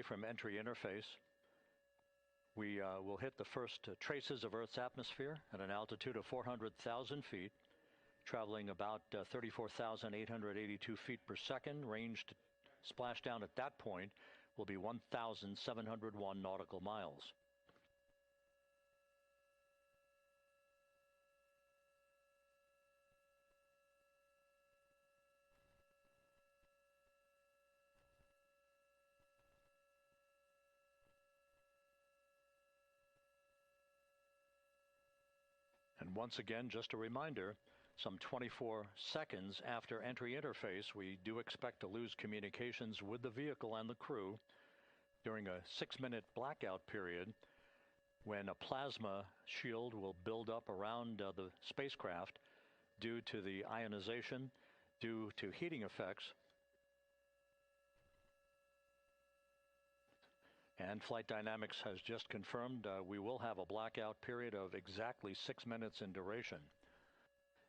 away from entry interface. We will hit the first traces of Earth's atmosphere at an altitude of 400,000 feet, traveling about 34,882 feet per second. Range splashdown at that point will be 1,701 nautical miles. And once again, just a reminder, some 24 seconds after entry interface, we do expect to lose communications with the vehicle and the crew during a 6-minute blackout period when a plasma shield will build up around the spacecraft due to the ionization, due to heating effects. And Flight Dynamics has just confirmed we will have a blackout period of exactly 6 minutes in duration.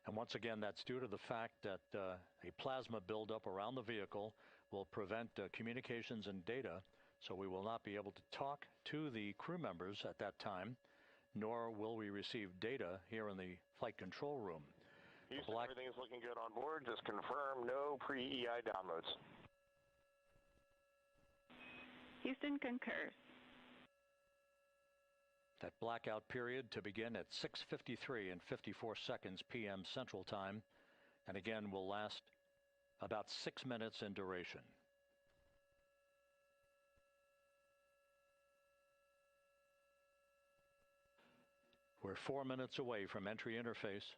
And once again, that's due to the fact that a plasma buildup around the vehicle will prevent communications and data, so we will not be able to talk to the crew members at that time, nor will we receive data here in the flight control room. Houston, everything is looking good on board. Just confirm no pre-EI downloads. Houston concurs. That blackout period to begin at 6:53 and 54 seconds p.m. Central Time, and again will last about 6 minutes in duration. We're 4 minutes away from entry interface.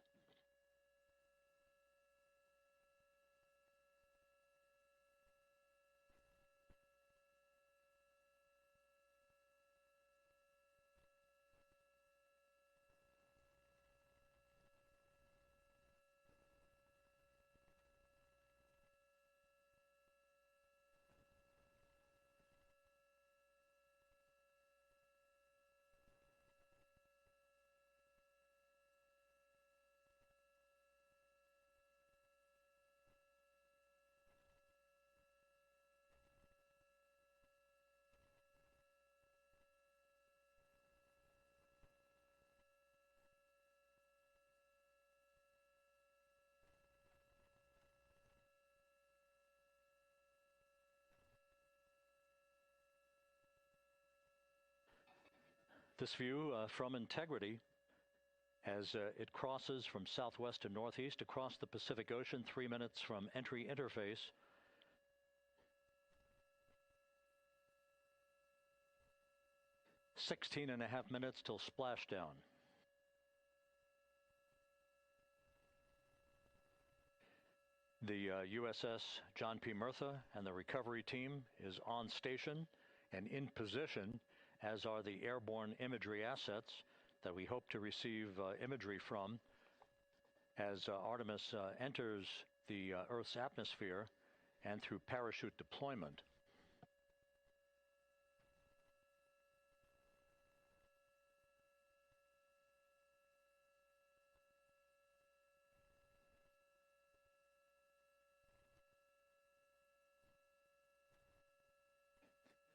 This view from Integrity as it crosses from southwest to northeast across the Pacific Ocean, 3 minutes from entry interface. "16.5 minutes till splashdown." The USS John P. Murtha and the recovery team is on station and in position, as are the airborne imagery assets that we hope to receive imagery from as Artemis enters the Earth's atmosphere and through parachute deployment.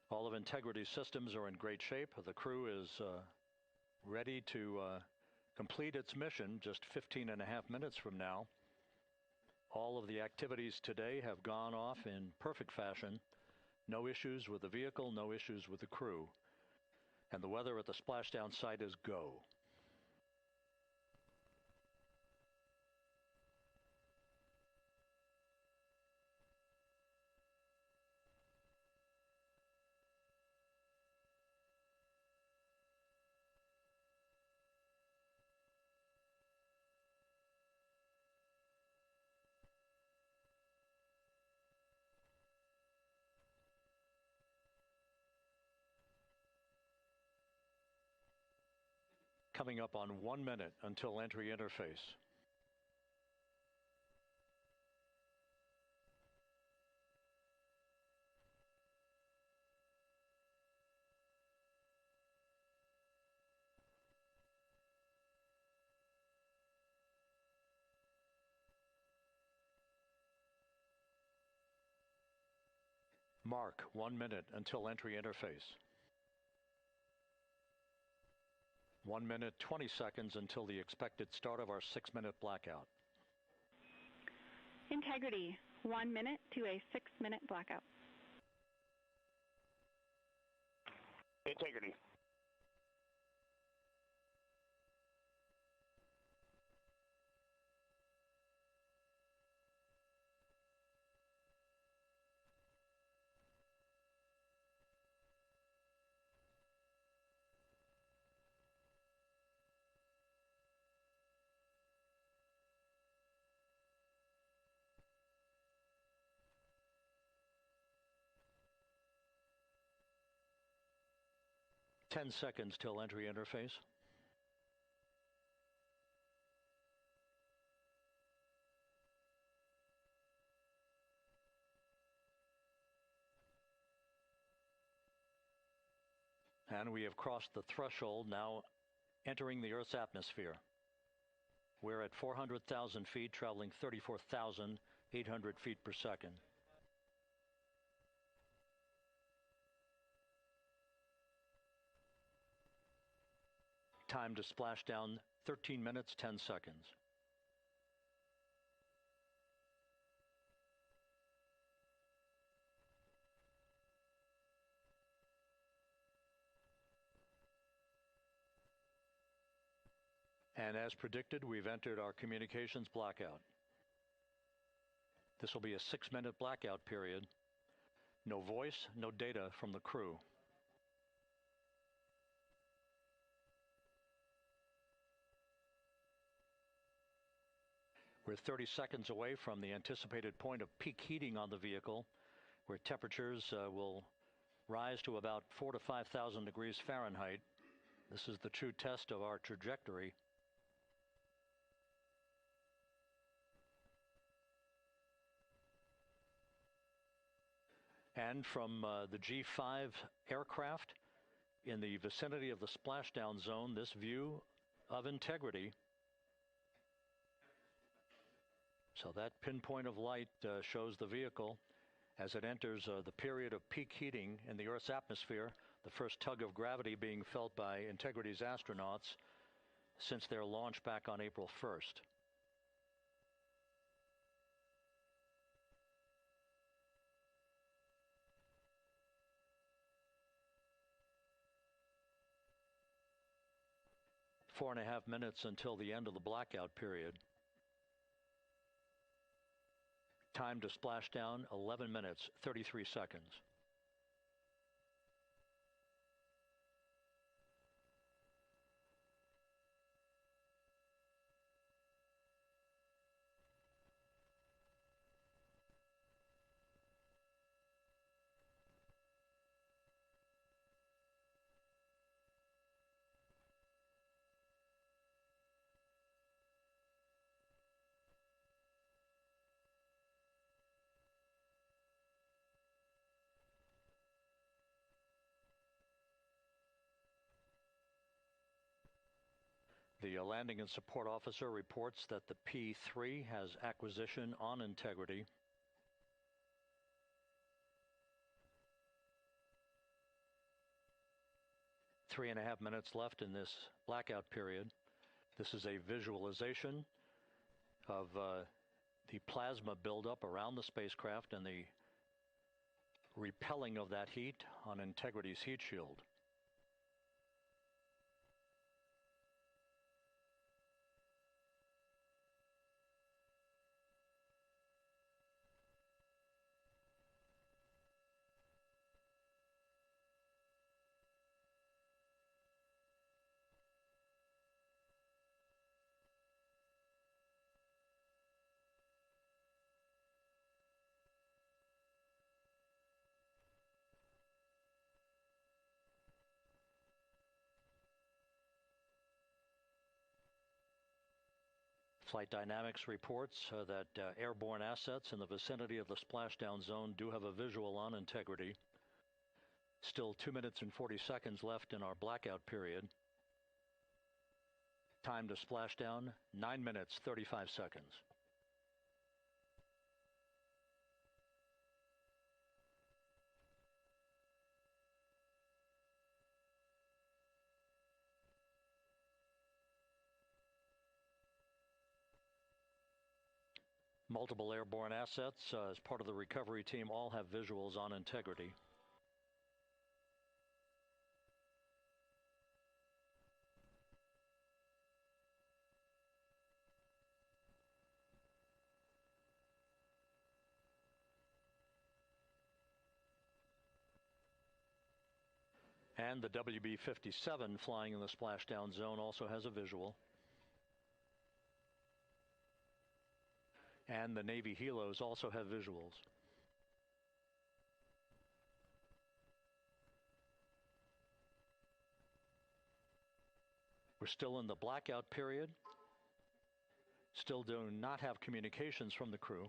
All of Integrity's systems are in great shape. The crew is ready to complete its mission just 15.5 minutes from now. All of the activities today have gone off in perfect fashion. No issues with the vehicle, no issues with the crew. And the weather at the splashdown site is go. Coming up on 1 minute until entry interface. Mark 1 minute until entry interface. 1 minute 20 seconds until the expected start of our 6-minute blackout. Integrity, 1 minute to a 6-minute blackout. Integrity. Ten seconds till entry interface. And we have crossed the threshold, now entering the Earth's atmosphere. We're at 400,000 feet, traveling 34,800 feet per second. Time to splash down, 13 minutes, 10 seconds. And as predicted, we've entered our communications blackout. This will be a 6-minute blackout period. No voice, no data from the crew. We're 30 seconds away from the anticipated point of peak heating on the vehicle, where temperatures will rise to about 4,000 to 5,000 degrees Fahrenheit. This is the true test of our trajectory. And from the G5 aircraft in the vicinity of the splashdown zone, this view of integrity. So that pinpoint of light shows the vehicle as it enters the period of peak heating in the Earth's atmosphere, the first tug of gravity being felt by Integrity's astronauts since their launch back on April 1st. Four and a half minutes until the end of the blackout period. Time to splash down, 11 minutes, 33 seconds. The landing and support officer reports that the P-3 has acquisition on Integrity. Three and a half minutes left in this blackout period. This is a visualization of the plasma buildup around the spacecraft and the repelling of that heat on Integrity's heat shield. Flight Dynamics reports that airborne assets in the vicinity of the splashdown zone do have a visual on Integrity. Still 2 minutes and 40 seconds left in our blackout period. Time to splashdown, 9 minutes, 35 seconds. Multiple airborne assets as part of the recovery team all have visuals on integrity. And the WB-57 flying in the splashdown zone also has a visual. And the Navy helos also have visuals. We're still in the blackout period. Still do not have communications from the crew.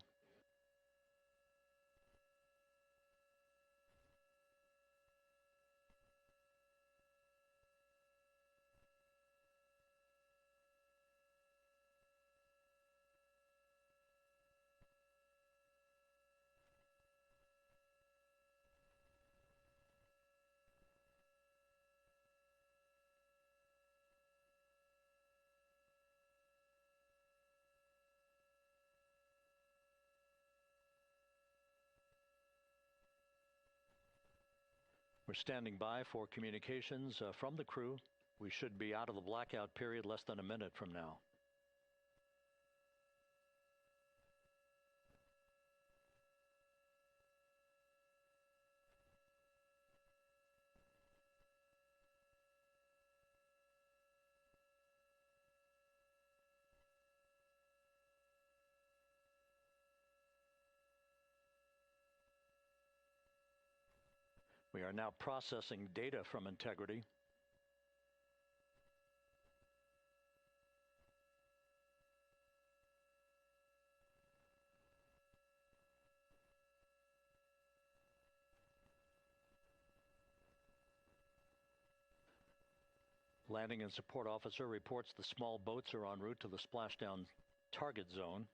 We're standing by for communications from the crew. We should be out of the blackout period less than a minute from now. We are now processing data from integrity. Landing and support officer reports the small boats are en route to the splashdown target zone.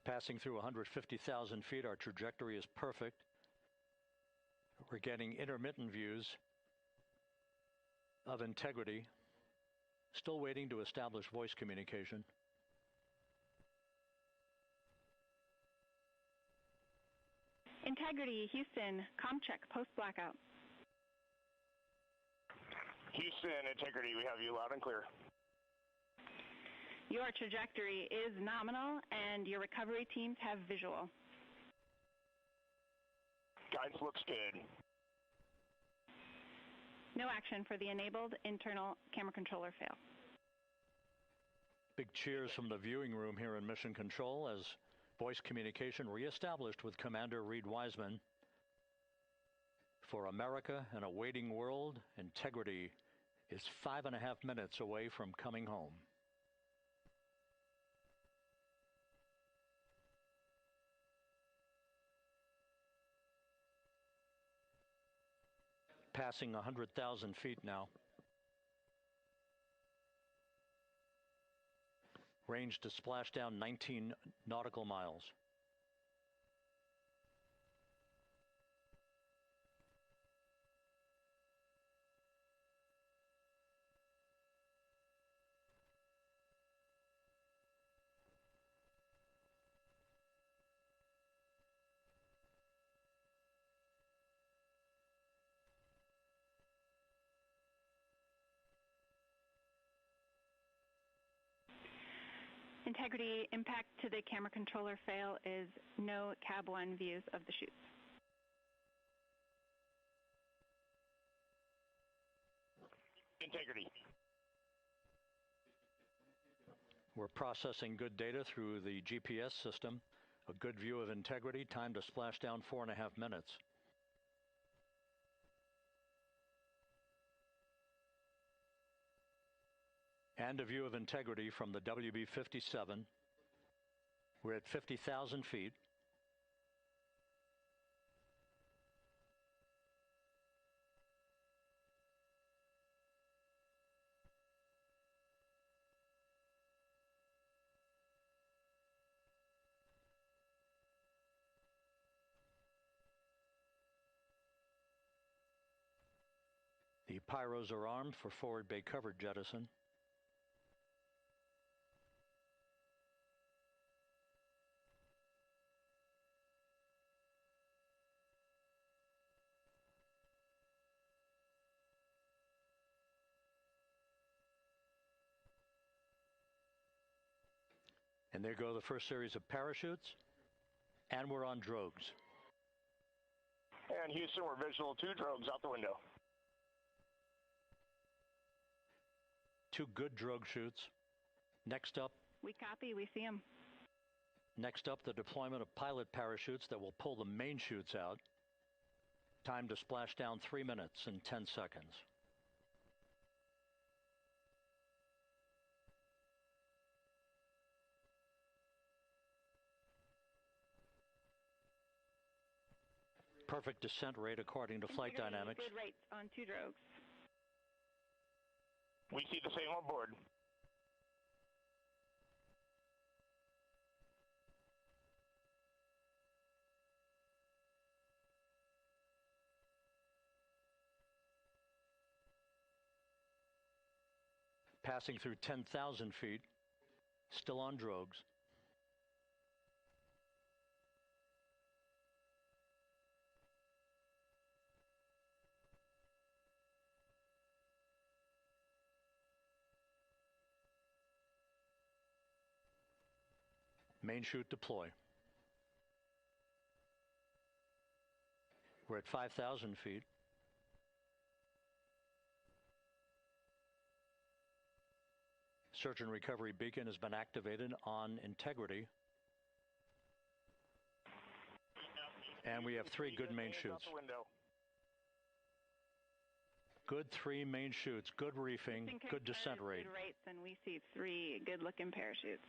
Passing through 150,000 feet, our trajectory is perfect. We're getting intermittent views of integrity. Still waiting to establish voice communication. Integrity, Houston, comm check, post-blackout. Houston, Integrity, we have you loud and clear. Your trajectory is nominal, and your recovery teams have visual. Guidance looks good. No action for the enabled internal camera controller fail. Big cheers from the viewing room here in Mission Control as voice communication reestablished with Commander Reid Wiseman. For America and a waiting world, Integrity is 5.5 minutes away from coming home. Passing 100,000 feet now. Range to splashdown 19 nautical miles. Integrity, impact to the camera controller fail is no Cab 1 views of the chutes. Integrity. We're processing good data through the GPS system. A good view of Integrity, time to splashdown 4.5 minutes. And a view of integrity from the WB-57. We're at 50,000 feet. The pyros are armed for forward bay covered jettison. And there go the first series of parachutes, and we're on drogues. And Houston, we're visual 2 drogues out the window. 2 good drogue shoots. Next up. We copy, we see them. Next up, the deployment of pilot parachutes that will pull the main chutes out. Time to splash down 3 minutes and 10 seconds. Perfect descent rate according to flight dynamics. Good rates on 2 drogues. We see the same on board. Passing through 10,000 feet, still on drogues. Main chute deploy. We're at 5,000 feet. Search and recovery beacon has been activated on integrity. And we have 3 good main chutes. Good 3 main chutes, good reefing, good descent rate. Good rates, and we see 3 good-looking parachutes.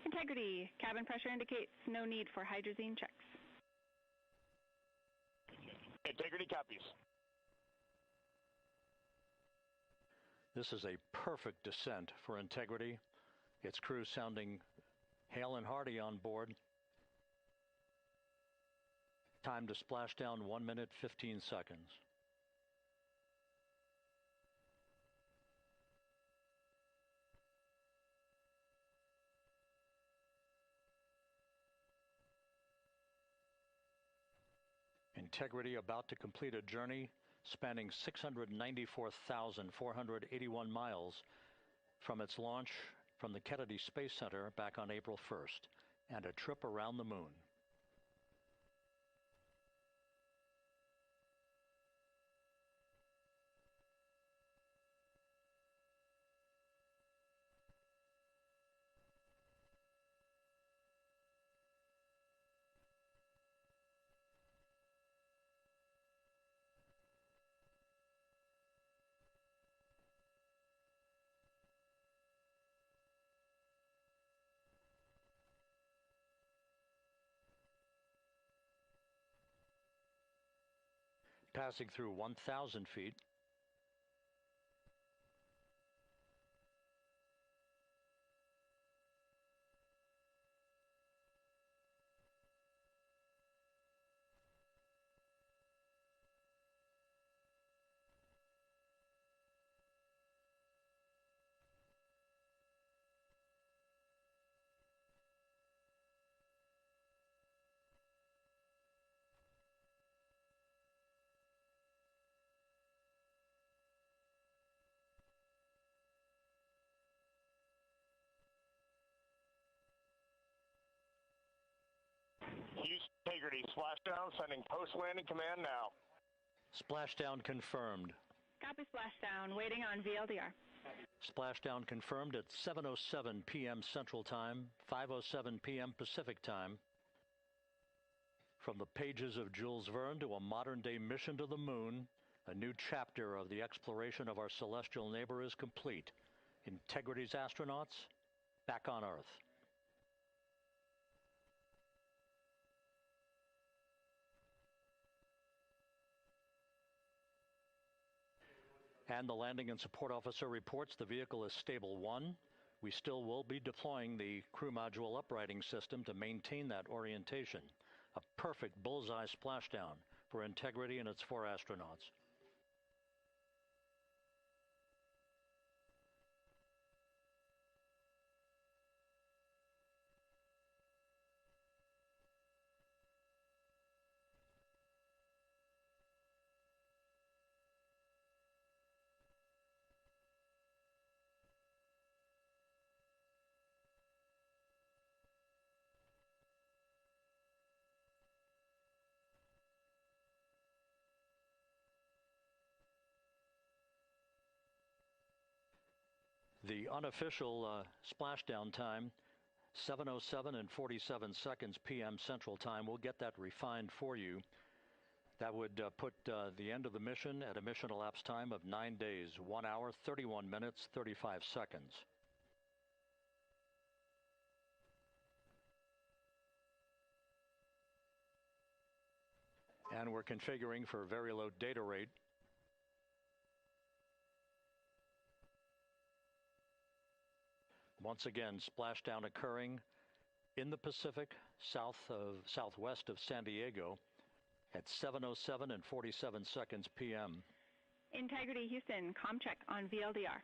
Integrity. Cabin pressure indicates no need for hydrazine checks. Integrity copies. This is a perfect descent for integrity. Its crew sounding hale and hearty on board. Time to splash down 1 minute, 15 seconds. Integrity about to complete a journey spanning 694,481 miles from its launch from the Kennedy Space Center back on April 1st, and a trip around the moon. Passing through 1,000 feet. Houston Integrity, splashdown, sending post-landing command now. Splashdown confirmed. Copy splashdown, waiting on VLDR. Splashdown confirmed at 7:07 p.m. Central Time, 5:07 p.m. Pacific Time. From the pages of Jules Verne to a modern-day mission to the moon, a new chapter of the exploration of our celestial neighbor is complete. Integrity's astronauts back on Earth. And the landing and support officer reports the vehicle is stable 1. We still will be deploying the crew module uprighting system to maintain that orientation. A perfect bullseye splashdown for Integrity and its 4 astronauts. The unofficial splashdown time, 7:07 and 47 seconds p.m. Central Time. We'll get that refined for you. That would put the end of the mission at a mission elapsed time of 9 days, 1 hour, 31 minutes, 35 seconds. And we're configuring for very low data rate. Once again, splashdown occurring in the Pacific, southwest of San Diego at 7:07 and 47 seconds p.m. Integrity Houston, comm check on VLDR.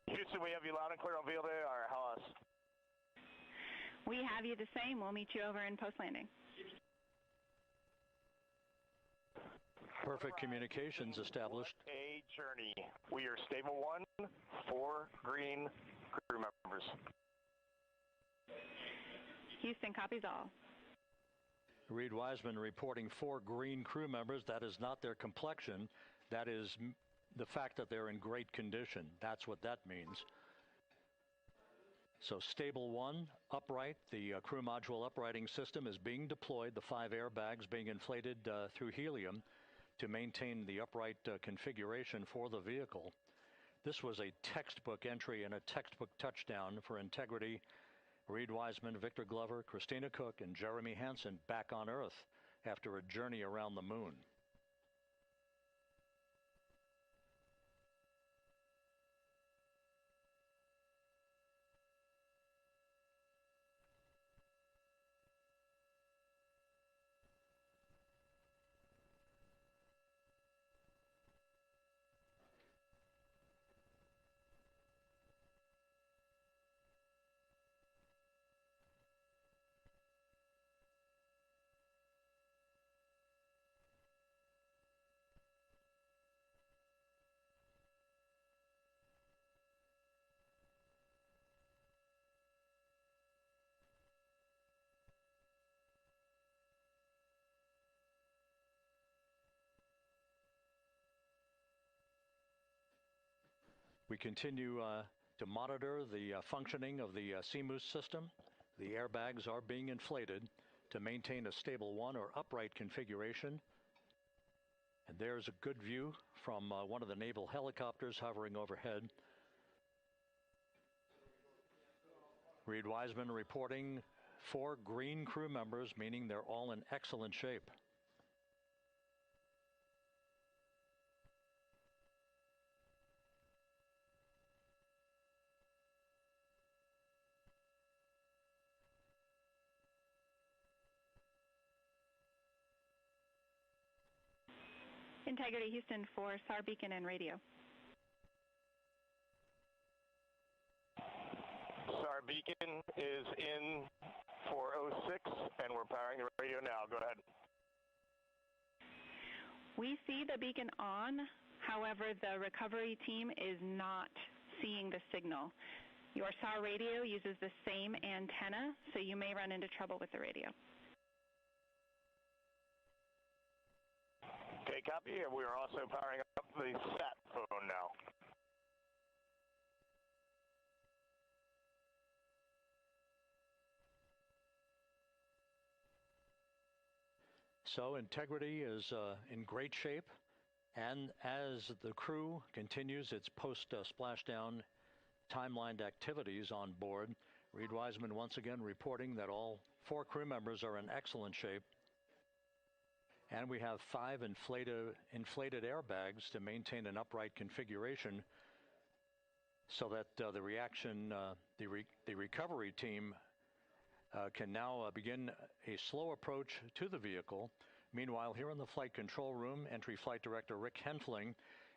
Houston, we have you loud and clear on VLDR. How else? We have you the same. We'll meet you over in post-landing. Perfect communications established. A journey. We are stable 1, 4 green crew members. Houston copies all. Reid Wiseman reporting 4 green crew members. That is not their complexion. That is the fact that they're in great condition. That's what that means. So stable 1, upright. The crew module uprighting system is being deployed. The 5 airbags being inflated through helium to maintain the upright configuration for the vehicle. This was a textbook entry and a textbook touchdown for Integrity. Reid Wiseman, Victor Glover, Christina Koch, and Jeremy Hansen back on Earth after a journey around the moon. We continue to monitor the functioning of the CMOOS system. The airbags are being inflated to maintain a stable 1 or upright configuration. And there's a good view from one of the naval helicopters hovering overhead. Reid Wiseman reporting 4 green crew members, meaning they're all in excellent shape. Integrity Houston for SAR beacon and radio. SAR beacon is in 406, and we're powering the radio now. Go ahead. We see the beacon on. However, the recovery team is not seeing the signal. Your SAR radio uses the same antenna, so you may run into trouble with the radio. Okay, copy. And we are also powering up the sat phone now. So Integrity is in great shape, and as the crew continues its post-splashdown timelined activities on board, Reid Wiseman once again reporting that all 4 crew members are in excellent shape, and we have 5 inflated airbags to maintain an upright configuration so that the recovery team can now begin a slow approach to the vehicle. Meanwhile, here in the flight control room, Entry Flight Director Rick Henfling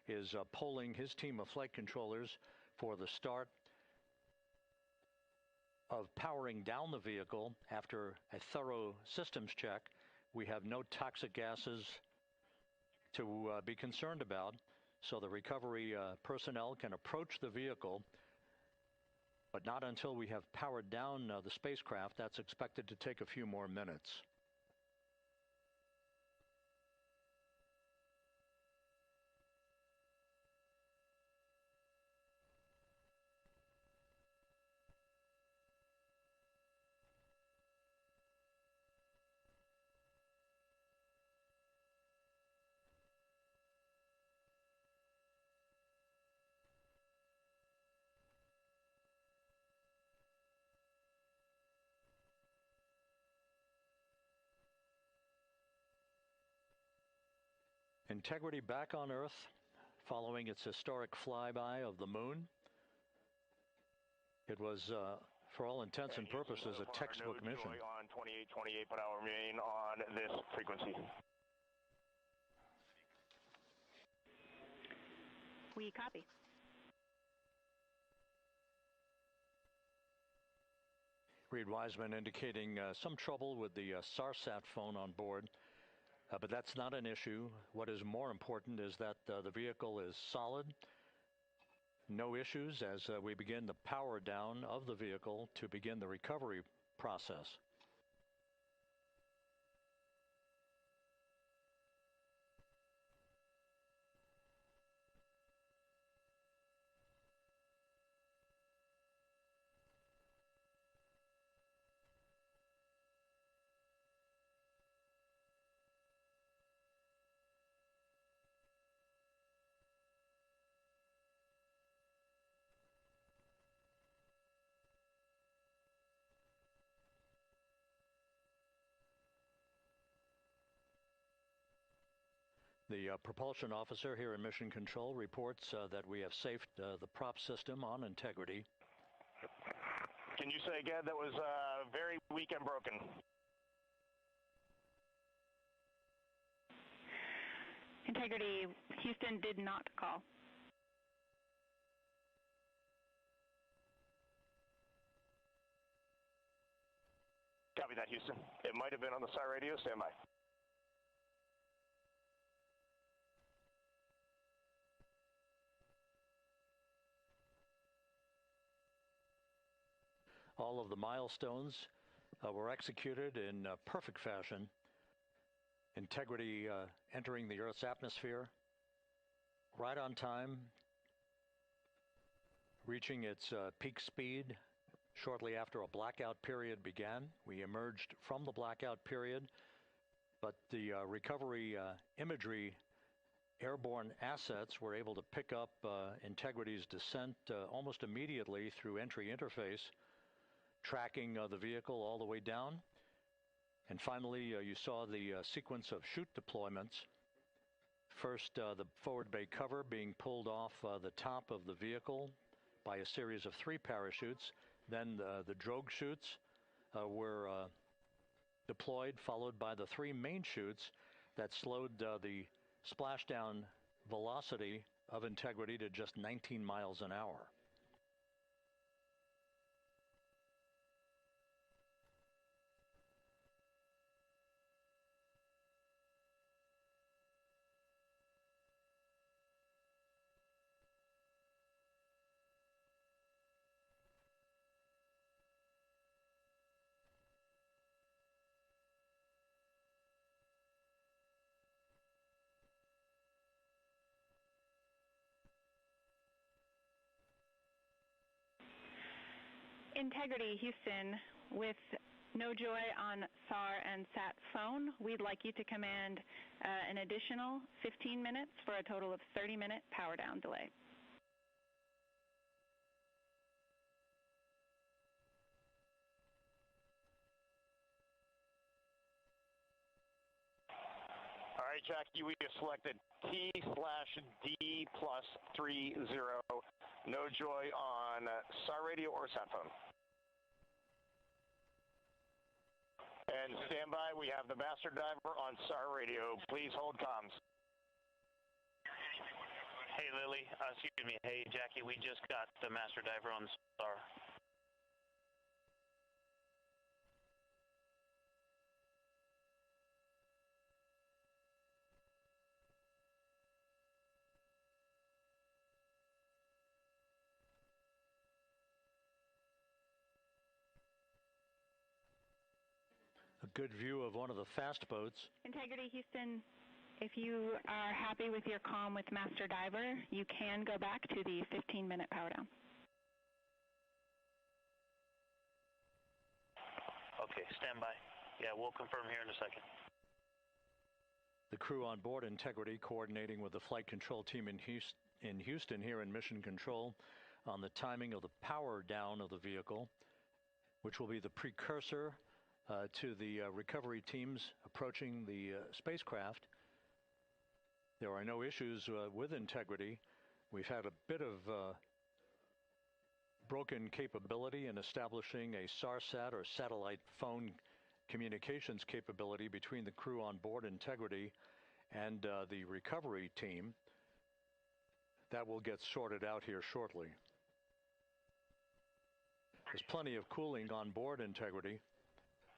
is polling his team of flight controllers for the start of powering down the vehicle after a thorough systems check. We have no toxic gases to be concerned about, so the recovery personnel can approach the vehicle, but not until we have powered down the spacecraft. That's expected to take a few more minutes. Integrity back on Earth following its historic flyby of the moon. It was, for all intents and purposes, a textbook mission. On 2828, but I'll remain on this frequency. We copy. Reid Wiseman indicating some trouble with the SARSAT phone on board. But that's not an issue. What is more important is that the vehicle is solid. No issues as we begin the power down of the vehicle to begin the recovery process. The propulsion officer here in Mission Control reports that we have safed the prop system on Integrity. Can you say again, that was very weak and broken? Integrity, Houston did not call. Copy that, Houston. It might have been on the SAR radio. Stand by. All of the milestones were executed in perfect fashion. Integrity entering the Earth's atmosphere right on time, reaching its peak speed shortly after a blackout period began. We emerged from the blackout period, but the recovery imagery airborne assets were able to pick up Integrity's descent almost immediately through entry interface, tracking the vehicle all the way down. And finally, you saw the sequence of chute deployments. First, the forward bay cover being pulled off the top of the vehicle by a series of 3 parachutes. Then the drogue chutes were deployed, followed by the 3 main chutes that slowed the splashdown velocity of Integrity to just 19 miles an hour. Integrity, Houston, with no joy on SAR and SAT phone, we'd like you to command an additional 15 minutes for a total of 30-minute power down delay. All right, Jackie, we have selected T/D+30. No joy on SAR radio or sat phone. And stand by, we have the master diver on SAR radio. Please hold comms. Hey, Lily. Excuse me. Hey, Jackie, we just got the master diver on SAR. A good view of one of the fast boats. Integrity, Houston, if you are happy with your comm with master diver, you can go back to the 15-minute power down. Okay, stand by. Yeah, we'll confirm here in a second. The crew on board Integrity coordinating with the flight control team in Houston here in Mission Control on the timing of the power down of the vehicle, which will be the precursor to the recovery teams approaching the spacecraft. There are no issues with Integrity. We've had a bit of broken capability in establishing a SARSAT or satellite phone communications capability between the crew on board Integrity and the recovery team. That will get sorted out here shortly. There's plenty of cooling on board Integrity,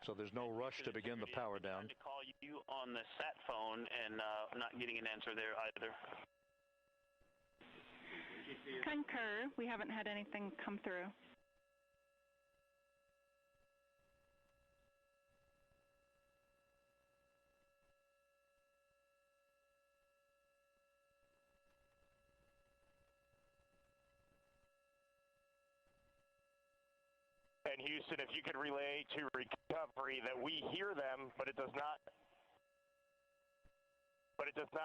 so there's no rush to begin the power down. I tried to call you on the sat phone and not getting an answer there either. Concur. We haven't had anything come through. And Houston, if you could relay to recovery that we hear them, but it does not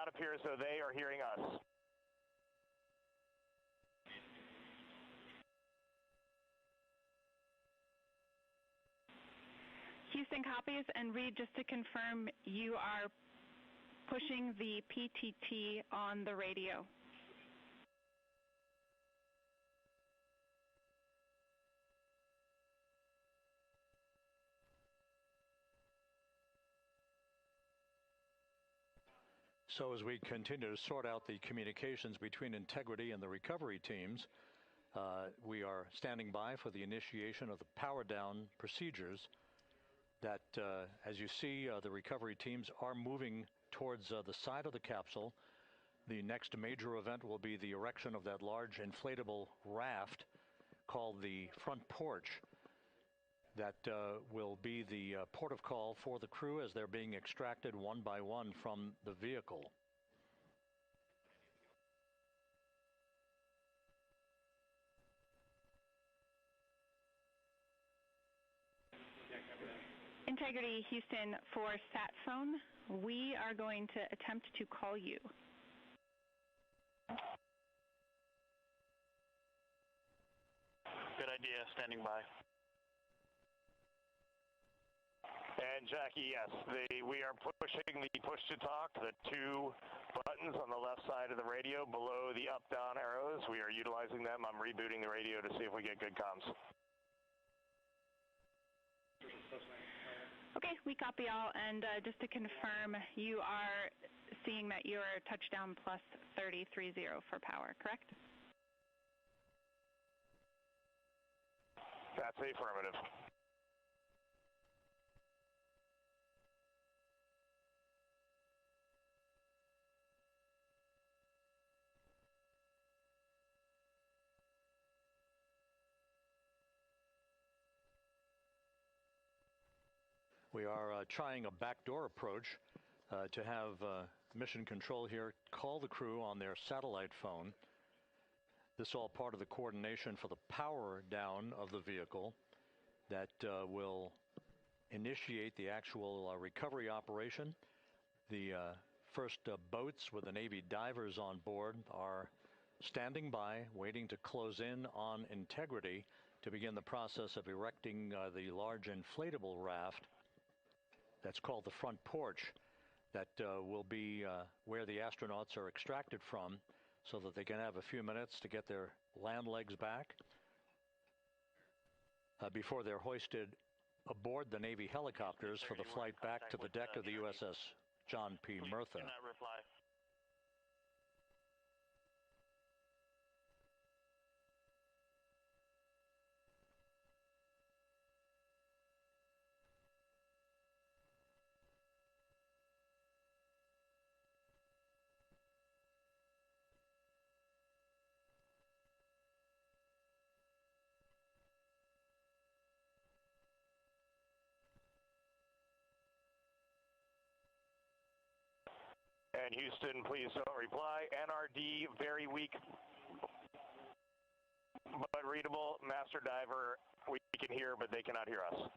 appear as though they are hearing us. Houston copies, and Reid, just to confirm, you are pushing the PTT on the radio. So as we continue to sort out the communications between Integrity and the recovery teams, we are standing by for the initiation of the power down procedures that, as you see, the recovery teams are moving towards the side of the capsule. The next major event will be the erection of that large inflatable raft called the front porch. That will be the port of call for the crew as they're being extracted one by one from the vehicle. Integrity, Houston, for sat phone, we are going to attempt to call you. Good idea, standing by. And Jackie, yes, we are pushing the push to talk, the two buttons on the left side of the radio below the up-down arrows. We are utilizing them. I'm rebooting the radio to see if we get good comms. Okay, we copy all, and just to confirm, you are seeing that you're touchdown plus 30 for power, correct? That's affirmative. We are trying a backdoor approach to have Mission Control here call the crew on their satellite phone. This all part of the coordination for the power down of the vehicle. that will initiate the actual recovery operation. The first boats with the Navy divers on board are standing by, waiting to close in on Integrity to begin the process of erecting the large inflatable raft that's called the front porch that will be where the astronauts are extracted from so that they can have a few minutes to get their land legs back before they're hoisted aboard the Navy helicopters for the flight back to the deck of the USS John P. Murtha. Do not reply. And Houston, please don't reply. NRD, very weak, but readable. Master Diver, we can hear, but they cannot hear us.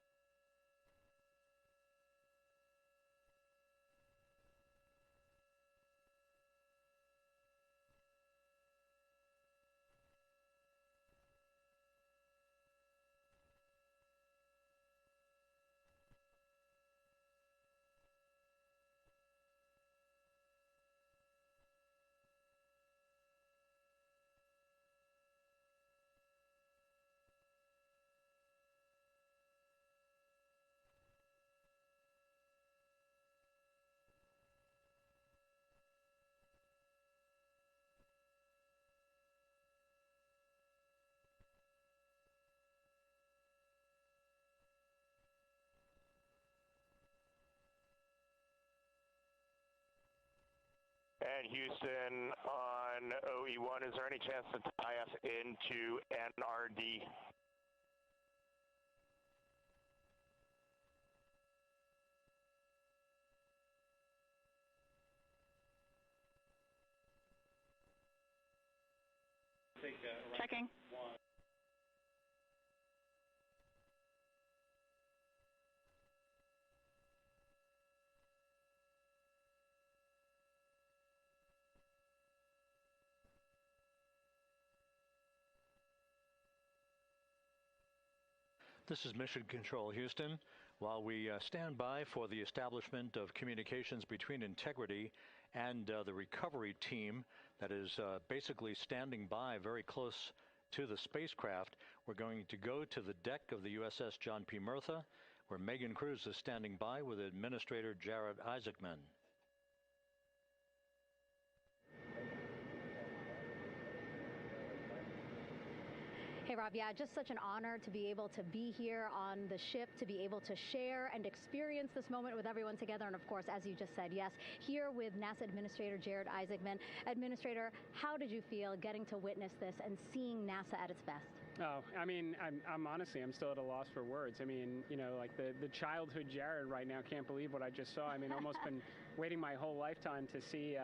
And Houston on OE1, is there any chance to tie us into NRD? Checking. This is Mission Control, Houston. While we stand by for the establishment of communications between Integrity and the recovery team that is basically standing by very close to the spacecraft, we're going to go to the deck of the USS John P. Murtha, where Megan Cruz is standing by with Administrator Jared Isaacman. Hey, Rob, yeah, just such an honor to be able to be here on the ship, to be able to share and experience this moment with everyone together. And of course, as you just said, yes, here with NASA Administrator Jared Isaacman. Administrator, how did you feel getting to witness this and seeing NASA at its best? Oh, I mean, I'm honestly, I'm still at a loss for words. I mean, you know, like the childhood Jared right now can't believe what I just saw. I mean, almost been waiting my whole lifetime to see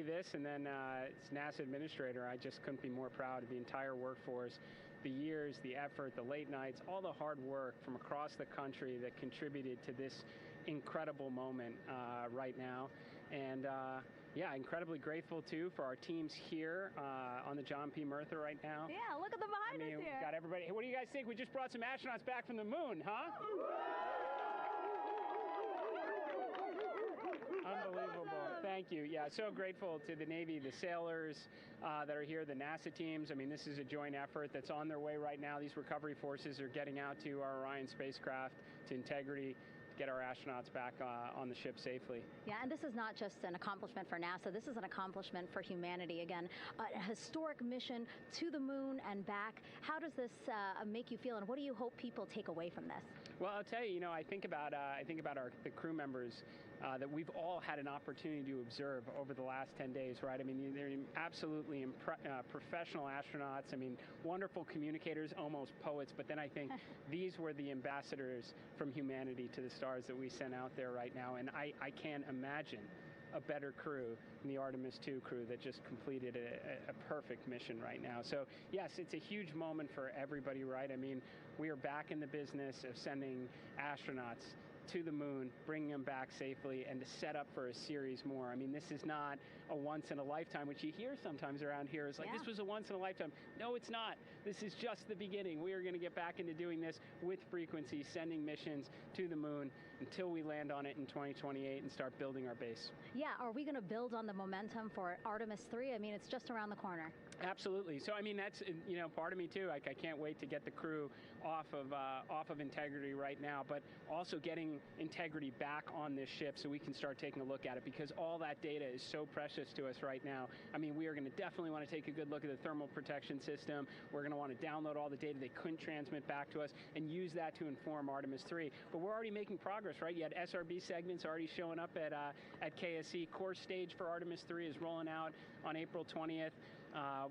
this, and then it's NASA Administrator. I just couldn't be more proud of the entire workforce, the years, the effort, the late nights, all the hard work from across the country that contributed to this incredible moment right now. And yeah, incredibly grateful too for our teams here on the John P. Murtha right now. Yeah, look at them behind us here. Got everybody. Hey, what do you guys think? We just brought some astronauts back from the moon, huh? Unbelievable. Thank you. Yeah, so grateful to the Navy, the sailors that are here, the NASA teams. I mean, this is a joint effort that's on their way right now. These recovery forces are getting out to our Orion spacecraft, to Integrity, to get our astronauts back on the ship safely. Yeah, and this is not just an accomplishment for NASA. This is an accomplishment for humanity. Again, a historic mission to the moon and back. How does this make you feel, and what do you hope people take away from this? Well, I'll tell you, I think about the crew members that we've all had an opportunity to observe over the last 10 days, right? I mean, they're absolutely professional astronauts. I mean, wonderful communicators, almost poets. But then I think these were the ambassadors from humanity to the stars that we sent out there right now. And I can't imagine a better crew than the Artemis II crew that just completed a perfect mission right now. So yes, it's a huge moment for everybody, right? I mean, we are back in the business of sending astronauts to the moon, bringing them back safely, and to set up for a series more. I mean, this is not a once in a lifetime, which you hear sometimes around here. It's like, this was a once in a lifetime. No, it's not. This is just the beginning. We are going to get back into doing this with frequency, sending missions to the moon until we land on it in 2028 and start building our base. Yeah, are we going to build on the momentum for Artemis III? I mean, it's just around the corner. Absolutely. So, I mean, that's, you know, part of me too. Like, I can't wait to get the crew off of Integrity right now, but also getting Integrity back on this ship so we can start taking a look at it, because all that data is so precious to us right now. I mean, we are going to definitely want to take a good look at the thermal protection system. We're going to want to download all the data they couldn't transmit back to us and use that to inform Artemis III. But we're already making progress, right? You had SRB segments already showing up at KSC. Core stage for Artemis III is rolling out on April 20th.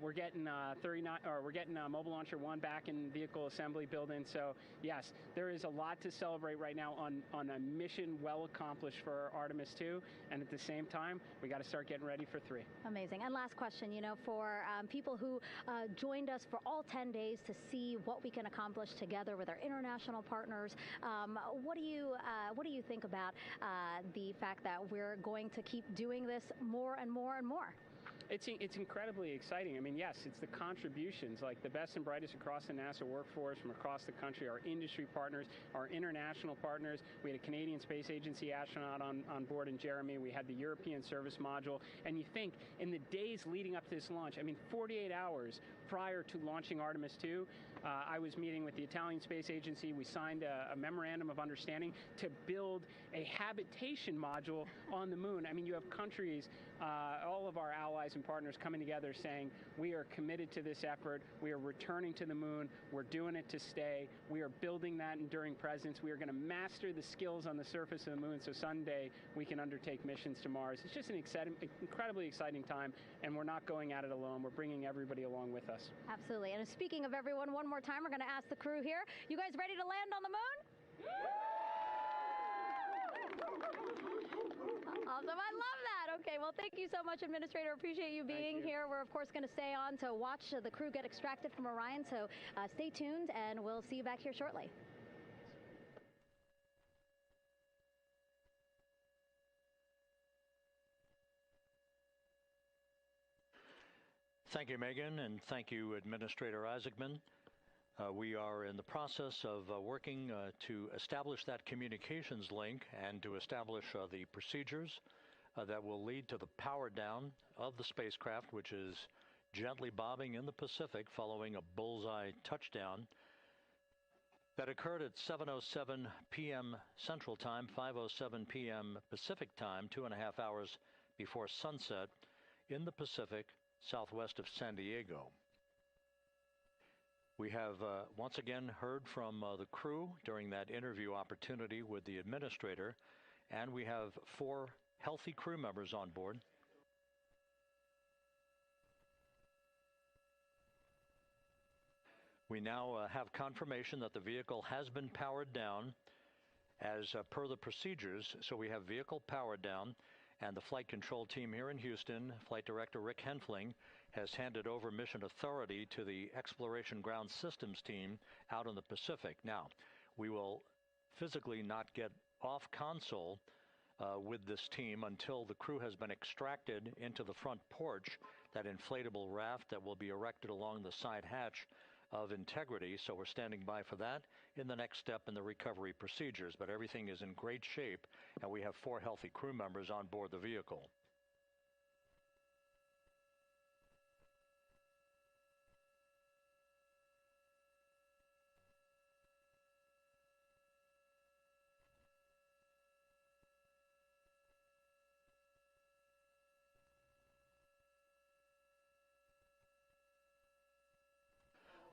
We're getting Mobile Launcher 1 back in vehicle assembly building. So yes, there is a lot to celebrate right now on a mission well accomplished for Artemis 2, and at the same time, we got to start getting ready for 3. Amazing. And last question, you know, for people who joined us for all 10 days to see what we can accomplish together with our international partners, what do you think about the fact that we're going to keep doing this more and more and more? It's incredibly exciting. I mean, yes, it's the contributions, like the best and brightest across the NASA workforce from across the country, our industry partners, our international partners. We had a Canadian Space Agency astronaut on board in Jeremy. We had the European Service Module. And you think, in the days leading up to this launch, I mean, 48 hours prior to launching Artemis II, I was meeting with the Italian Space Agency. We signed a memorandum of understanding to build a habitation module on the moon. I mean, you have countries, all of our allies and partners coming together saying, we are committed to this effort. We are returning to the moon. We're doing it to stay. We are building that enduring presence. We are going to master the skills on the surface of the moon so someday we can undertake missions to Mars. It's just an incredibly exciting time, and we're not going at it alone. We're bringing everybody along with us. Absolutely. And speaking of everyone, one more time, we're going to ask the crew here, you guys ready to land on the moon? Awesome. I love that. Okay, well, thank you so much, Administrator. Appreciate you being here. We're, of course, going to stay on to watch the crew get extracted from Orion, so stay tuned, and we'll see you back here shortly. Thank you, Megan, and thank you, Administrator Isaacman. We are in the process of working to establish that communications link and to establish the procedures that will lead to the power down of the spacecraft, which is gently bobbing in the Pacific following a bullseye touchdown that occurred at 7:07 p.m. Central Time, 5:07 p.m. Pacific Time, 2.5 hours before sunset in the Pacific, southwest of San Diego. We have once again heard from the crew during that interview opportunity with the administrator, and we have 4 healthy crew members on board. We now have confirmation that the vehicle has been powered down as per the procedures. So we have vehicle powered down, and the flight control team here in Houston, Flight Director Rick Henfling, has handed over mission authority to the Exploration Ground Systems team out in the Pacific. Now, we will physically not get off console with this team until the crew has been extracted into the front porch, that inflatable raft that will be erected along the side hatch of Integrity. So we're standing by for that in the next step in the recovery procedures. But everything is in great shape, and we have 4 healthy crew members on board the vehicle.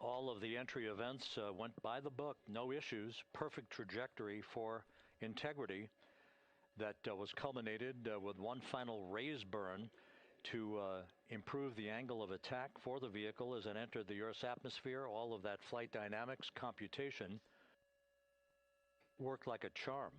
All of the entry events went by the book, no issues, perfect trajectory for Integrity that was culminated with one final raise burn to improve the angle of attack for the vehicle as it entered the Earth's atmosphere. All of that flight dynamics computation worked like a charm.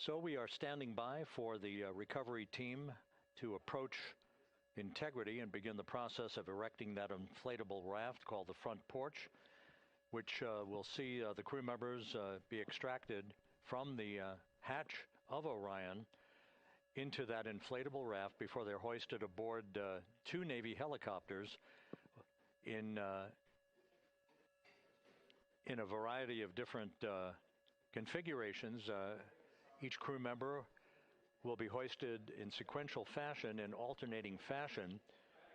So we are standing by for the recovery team to approach integrity and begin the process of erecting that inflatable raft called the front porch, which will see the crew members be extracted from the hatch of Orion into that inflatable raft before they're hoisted aboard two Navy helicopters in a variety of different configurations. Each crew member will be hoisted in sequential fashion, in alternating fashion,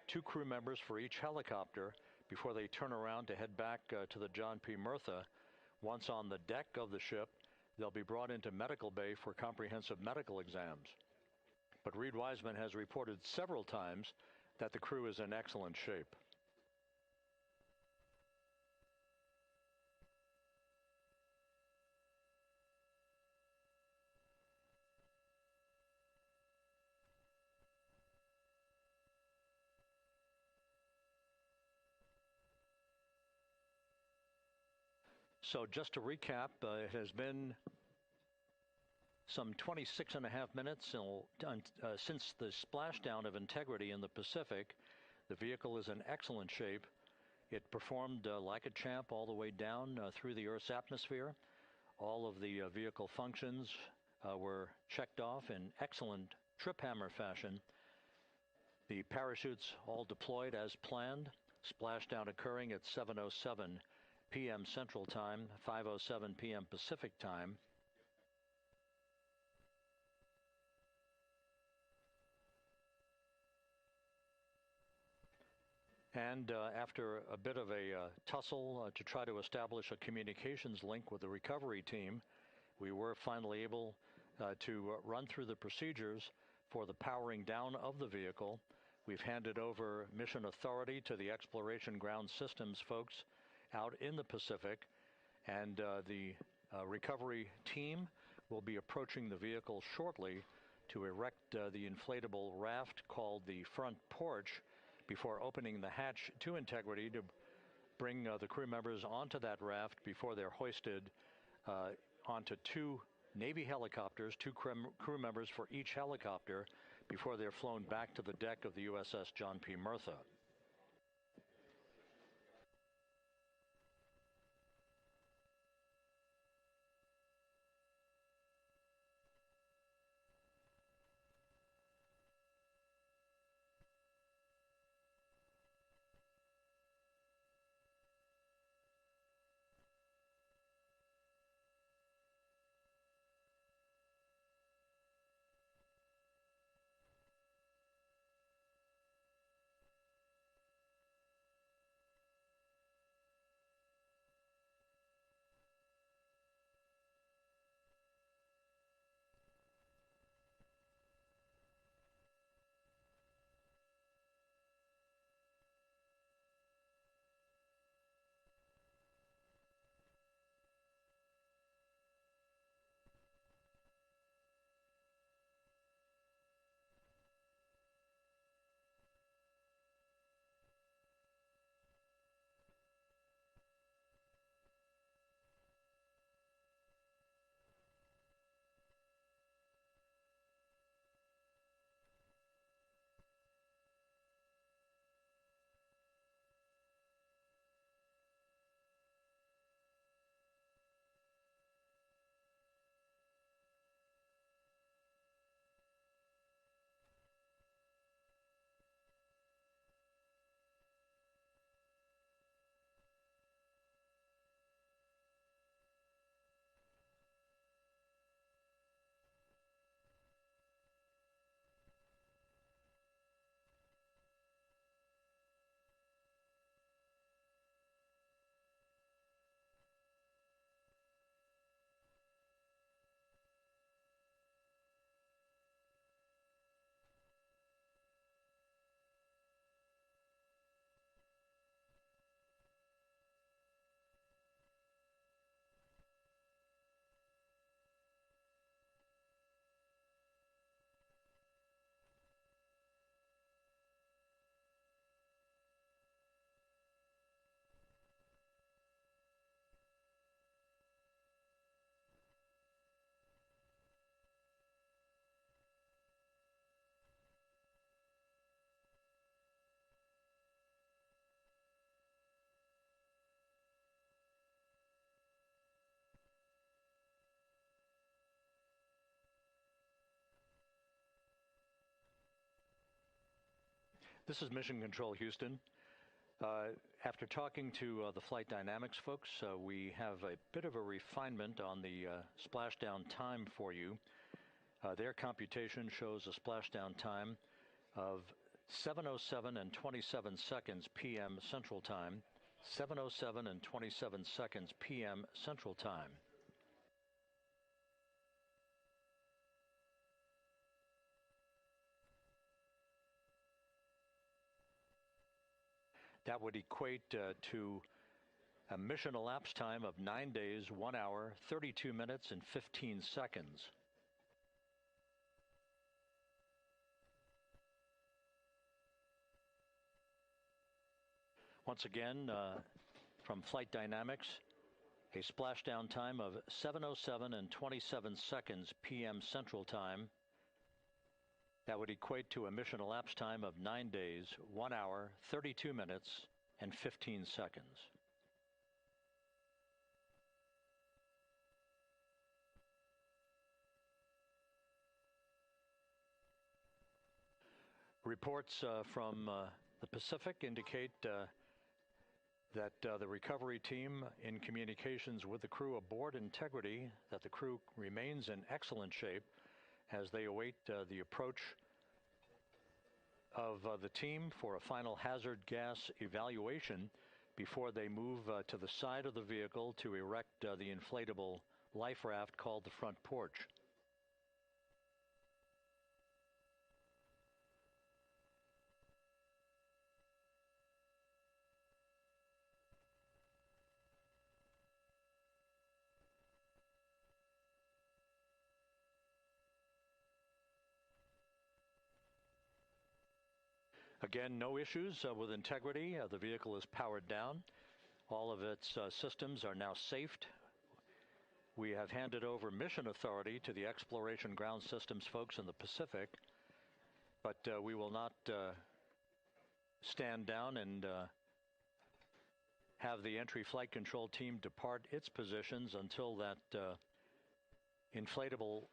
two crew members for each helicopter before they turn around to head back to the John P. Murtha. Once on the deck of the ship, they'll be brought into medical bay for comprehensive medical exams. But Reid Wiseman has reported several times that the crew is in excellent shape. So just to recap, it has been some 26 and a half minutes since the splashdown of Integrity in the Pacific. The vehicle is in excellent shape. It performed like a champ all the way down through the Earth's atmosphere. All of the vehicle functions were checked off in excellent trip hammer fashion. The parachutes all deployed as planned. Splashdown occurring at 7:07 p.m. Central Time, 5:07 p.m. Pacific Time. And after a bit of a tussle to try to establish a communications link with the recovery team, we were finally able to run through the procedures for the powering down of the vehicle. We've handed over mission authority to the Exploration Ground Systems folks out in the Pacific, and the recovery team will be approaching the vehicle shortly to erect the inflatable raft called the front porch before opening the hatch to Integrity to bring the crew members onto that raft before they're hoisted onto two Navy helicopters, two crew members for each helicopter, before they're flown back to the deck of the USS John P. Murtha. This is Mission Control Houston. After talking to the flight dynamics folks, we have a bit of a refinement on the splashdown time for you. Their computation shows a splashdown time of 7:07 and 27 seconds p.m. Central Time, 7:07 and 27 seconds p.m. Central Time. That would equate to a mission elapsed time of 9 days, 1 hour, 32 minutes, and 15 seconds. Once again, from Flight Dynamics, a splashdown time of 7:07 and 27 seconds p.m. Central Time. That would equate to a mission elapsed time of 9 days, 1 hour, 32 minutes, and 15 seconds. Reports from the Pacific indicate that the recovery team, in communications with the crew aboard Integrity, that the crew remains in excellent shape as they await the approach of the team for a final hazard gas evaluation before they move to the side of the vehicle to erect the inflatable life raft called the front porch. Again, no issues with Integrity. The vehicle is powered down. All of its systems are now safed. We have handed over mission authority to the Exploration Ground Systems folks in the Pacific, but we will not stand down and have the entry flight control team depart its positions until that inflatable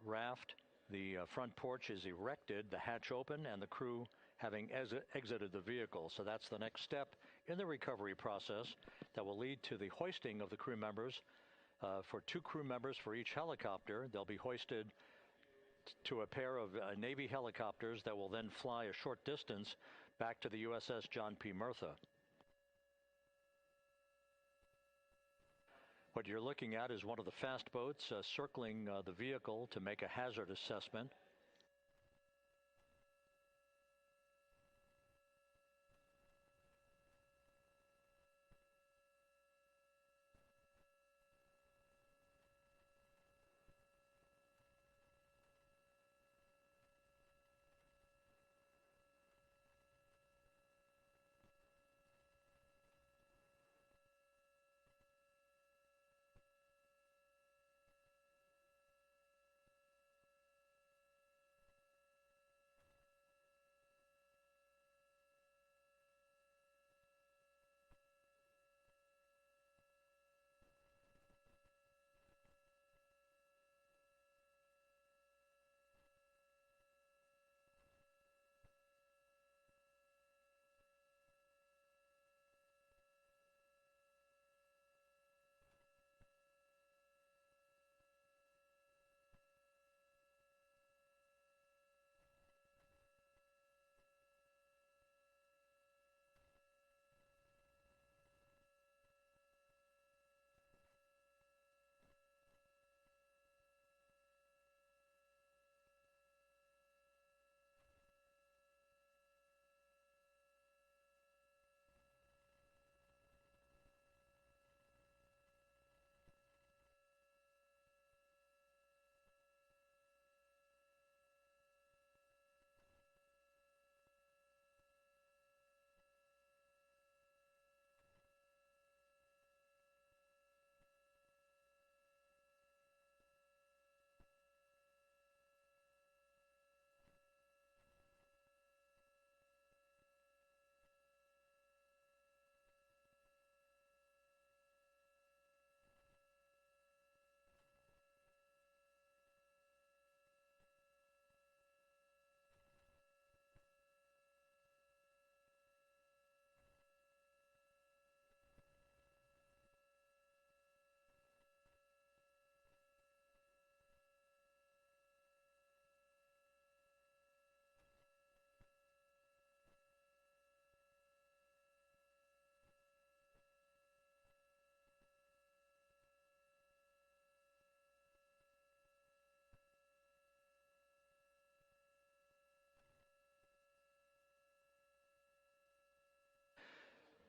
raft, the front porch, is erected, the hatch open, and the crew having exited the vehicle. So that's the next step in the recovery process that will lead to the hoisting of the crew members. For 2 crew members for each helicopter, they'll be hoisted to a pair of Navy helicopters that will then fly a short distance back to the USS John P. Murtha. What you're looking at is one of the fast boats circling the vehicle to make a hazard assessment.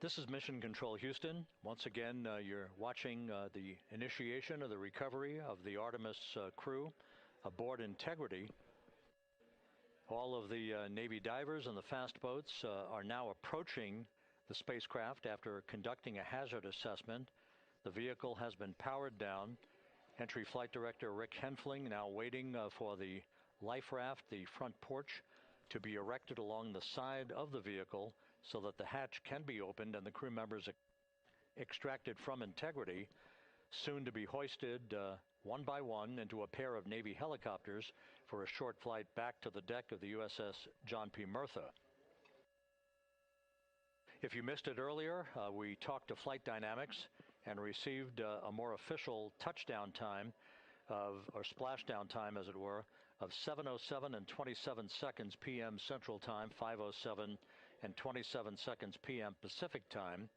This is Mission Control Houston. Once again, you're watching the initiation of the recovery of the Artemis crew aboard Integrity. All of the Navy divers and the fast boats are now approaching the spacecraft after conducting a hazard assessment. The vehicle has been powered down. Entry Flight Director Rick Henfling now waiting for the life raft, the front porch, to be erected along the side of the vehicle so that the hatch can be opened and the crew members extracted from Integrity, soon to be hoisted one by one into a pair of Navy helicopters for a short flight back to the deck of the USS John P. Murtha. If you missed it earlier, we talked to Flight Dynamics and received a more official touchdown time or splashdown time, as it were, of 7:07 and 27 seconds p.m. Central Time, 5:07 and 27 seconds p.m. Pacific Time.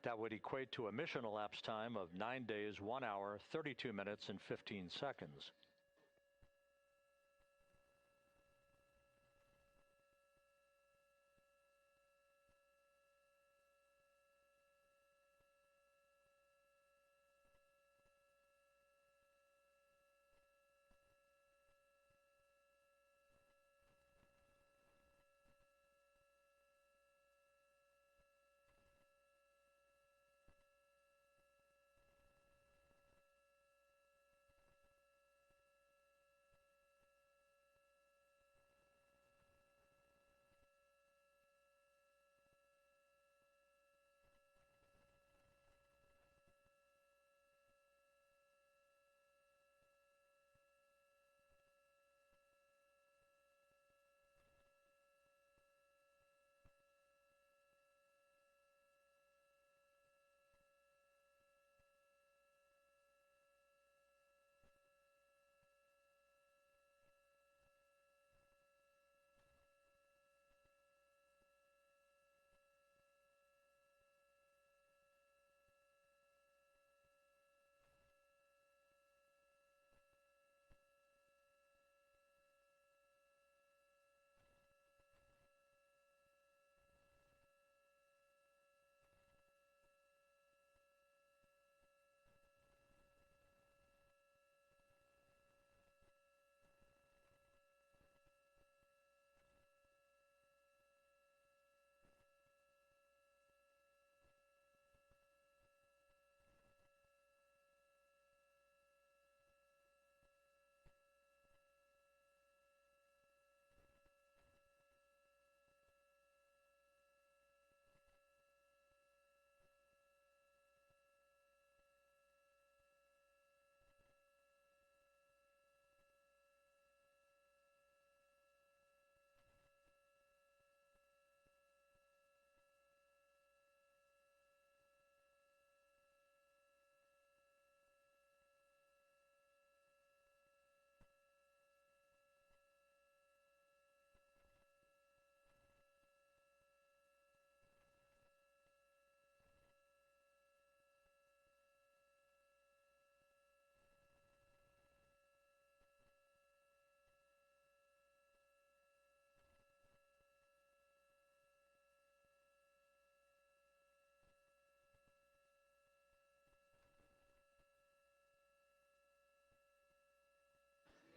That would equate to a mission elapsed time of 9 days, 1 hour, 32 minutes, and 15 seconds.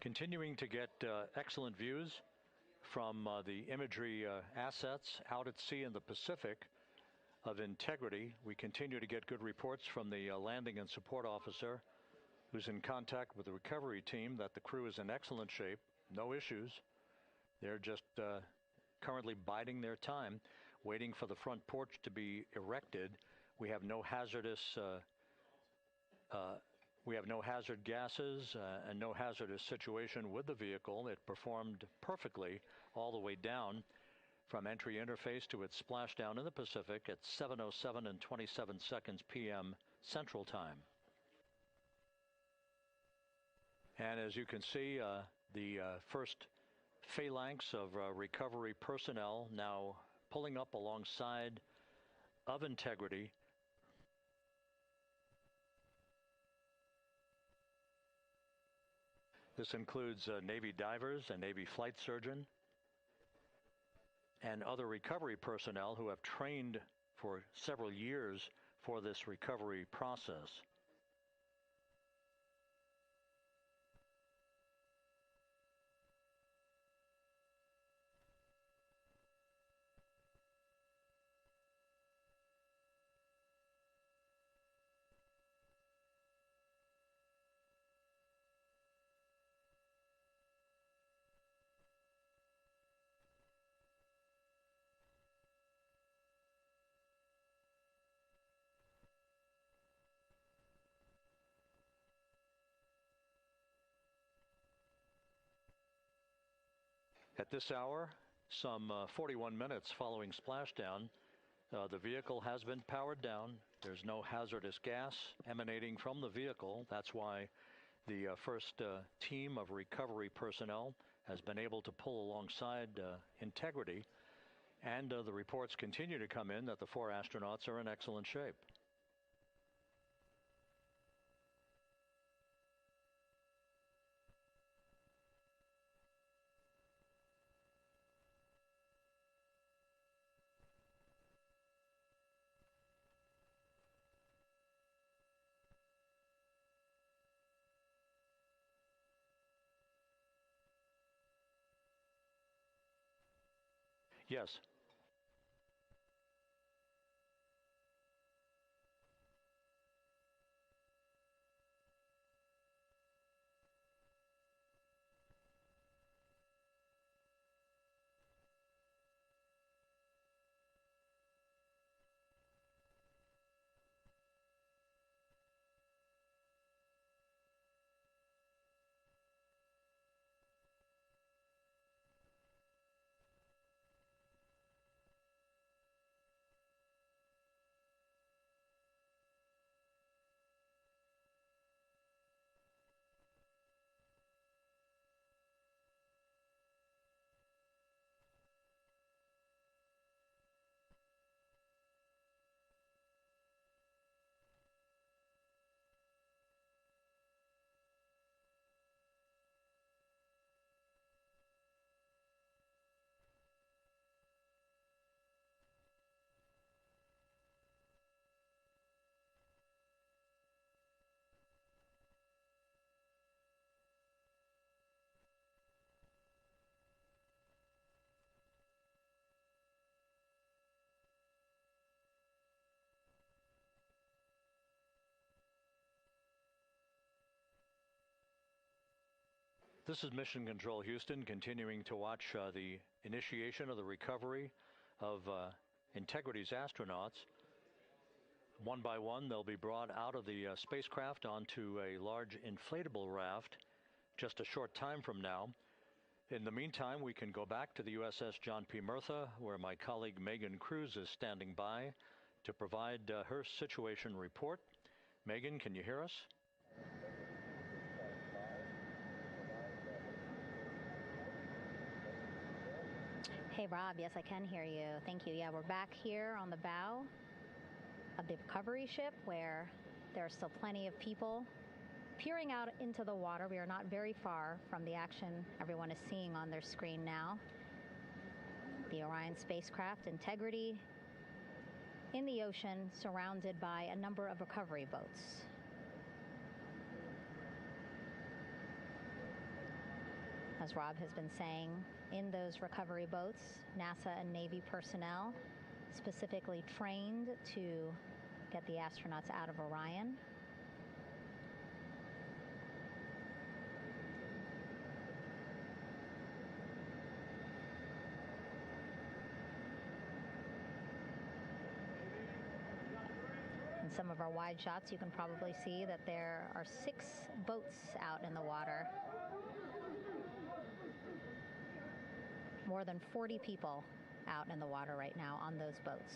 Continuing to get excellent views from the imagery assets out at sea in the Pacific of Integrity. We continue to get good reports from the landing and support officer who's in contact with the recovery team that the crew is in excellent shape, no issues. They're just currently biding their time, waiting for the front porch to be erected. We have no hazardous hazard gases and no hazardous situation with the vehicle. It performed perfectly all the way down from entry interface to its splashdown in the Pacific at 7:07 and 27 seconds p.m. Central Time. And as you can see, the first phalanx of recovery personnel now pulling up alongside of Integrity. This includes Navy divers, a Navy flight surgeon, and other recovery personnel who have trained for several years for this recovery process. At this hour, some 41 minutes following splashdown, the vehicle has been powered down. There's no hazardous gas emanating from the vehicle. That's why the first team of recovery personnel has been able to pull alongside Integrity. And the reports continue to come in that the 4 astronauts are in excellent shape. Yes. This is Mission Control Houston, continuing to watch the initiation of the recovery of Integrity's astronauts. One by one, they'll be brought out of the spacecraft onto a large inflatable raft just a short time from now. In the meantime, we can go back to the USS John P. Murtha, where my colleague Megan Cruz is standing by to provide her situation report. Megan, can you hear us? Hey, Rob. Yes, I can hear you. Thank you. Yeah, we're back here on the bow of the recovery ship where there are still plenty of people peering out into the water. We are not very far from the action everyone is seeing on their screen now. The Orion spacecraft, Integrity, in the ocean, surrounded by a number of recovery boats. As Rob has been saying, in those recovery boats, NASA and Navy personnel specifically trained to get the astronauts out of Orion. In some of our wide shots, you can probably see that there are 6 boats out in the water. More than 40 people out in the water right now on those boats.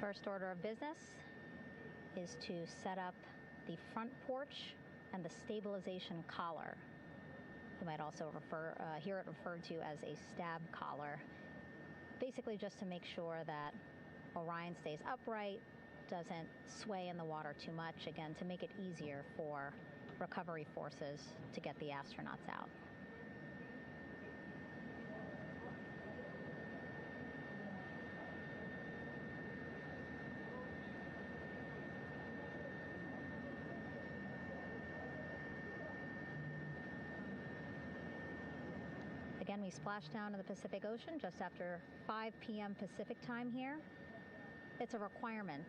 First order of business is to set up the front porch and the stabilization collar. You might also hear it referred to as a stab collar. Basically just to make sure that Orion stays upright, doesn't sway in the water too much, again, to make it easier for recovery forces to get the astronauts out. Again, we splashed down in the Pacific Ocean just after 5 p.m. Pacific time here. It's a requirement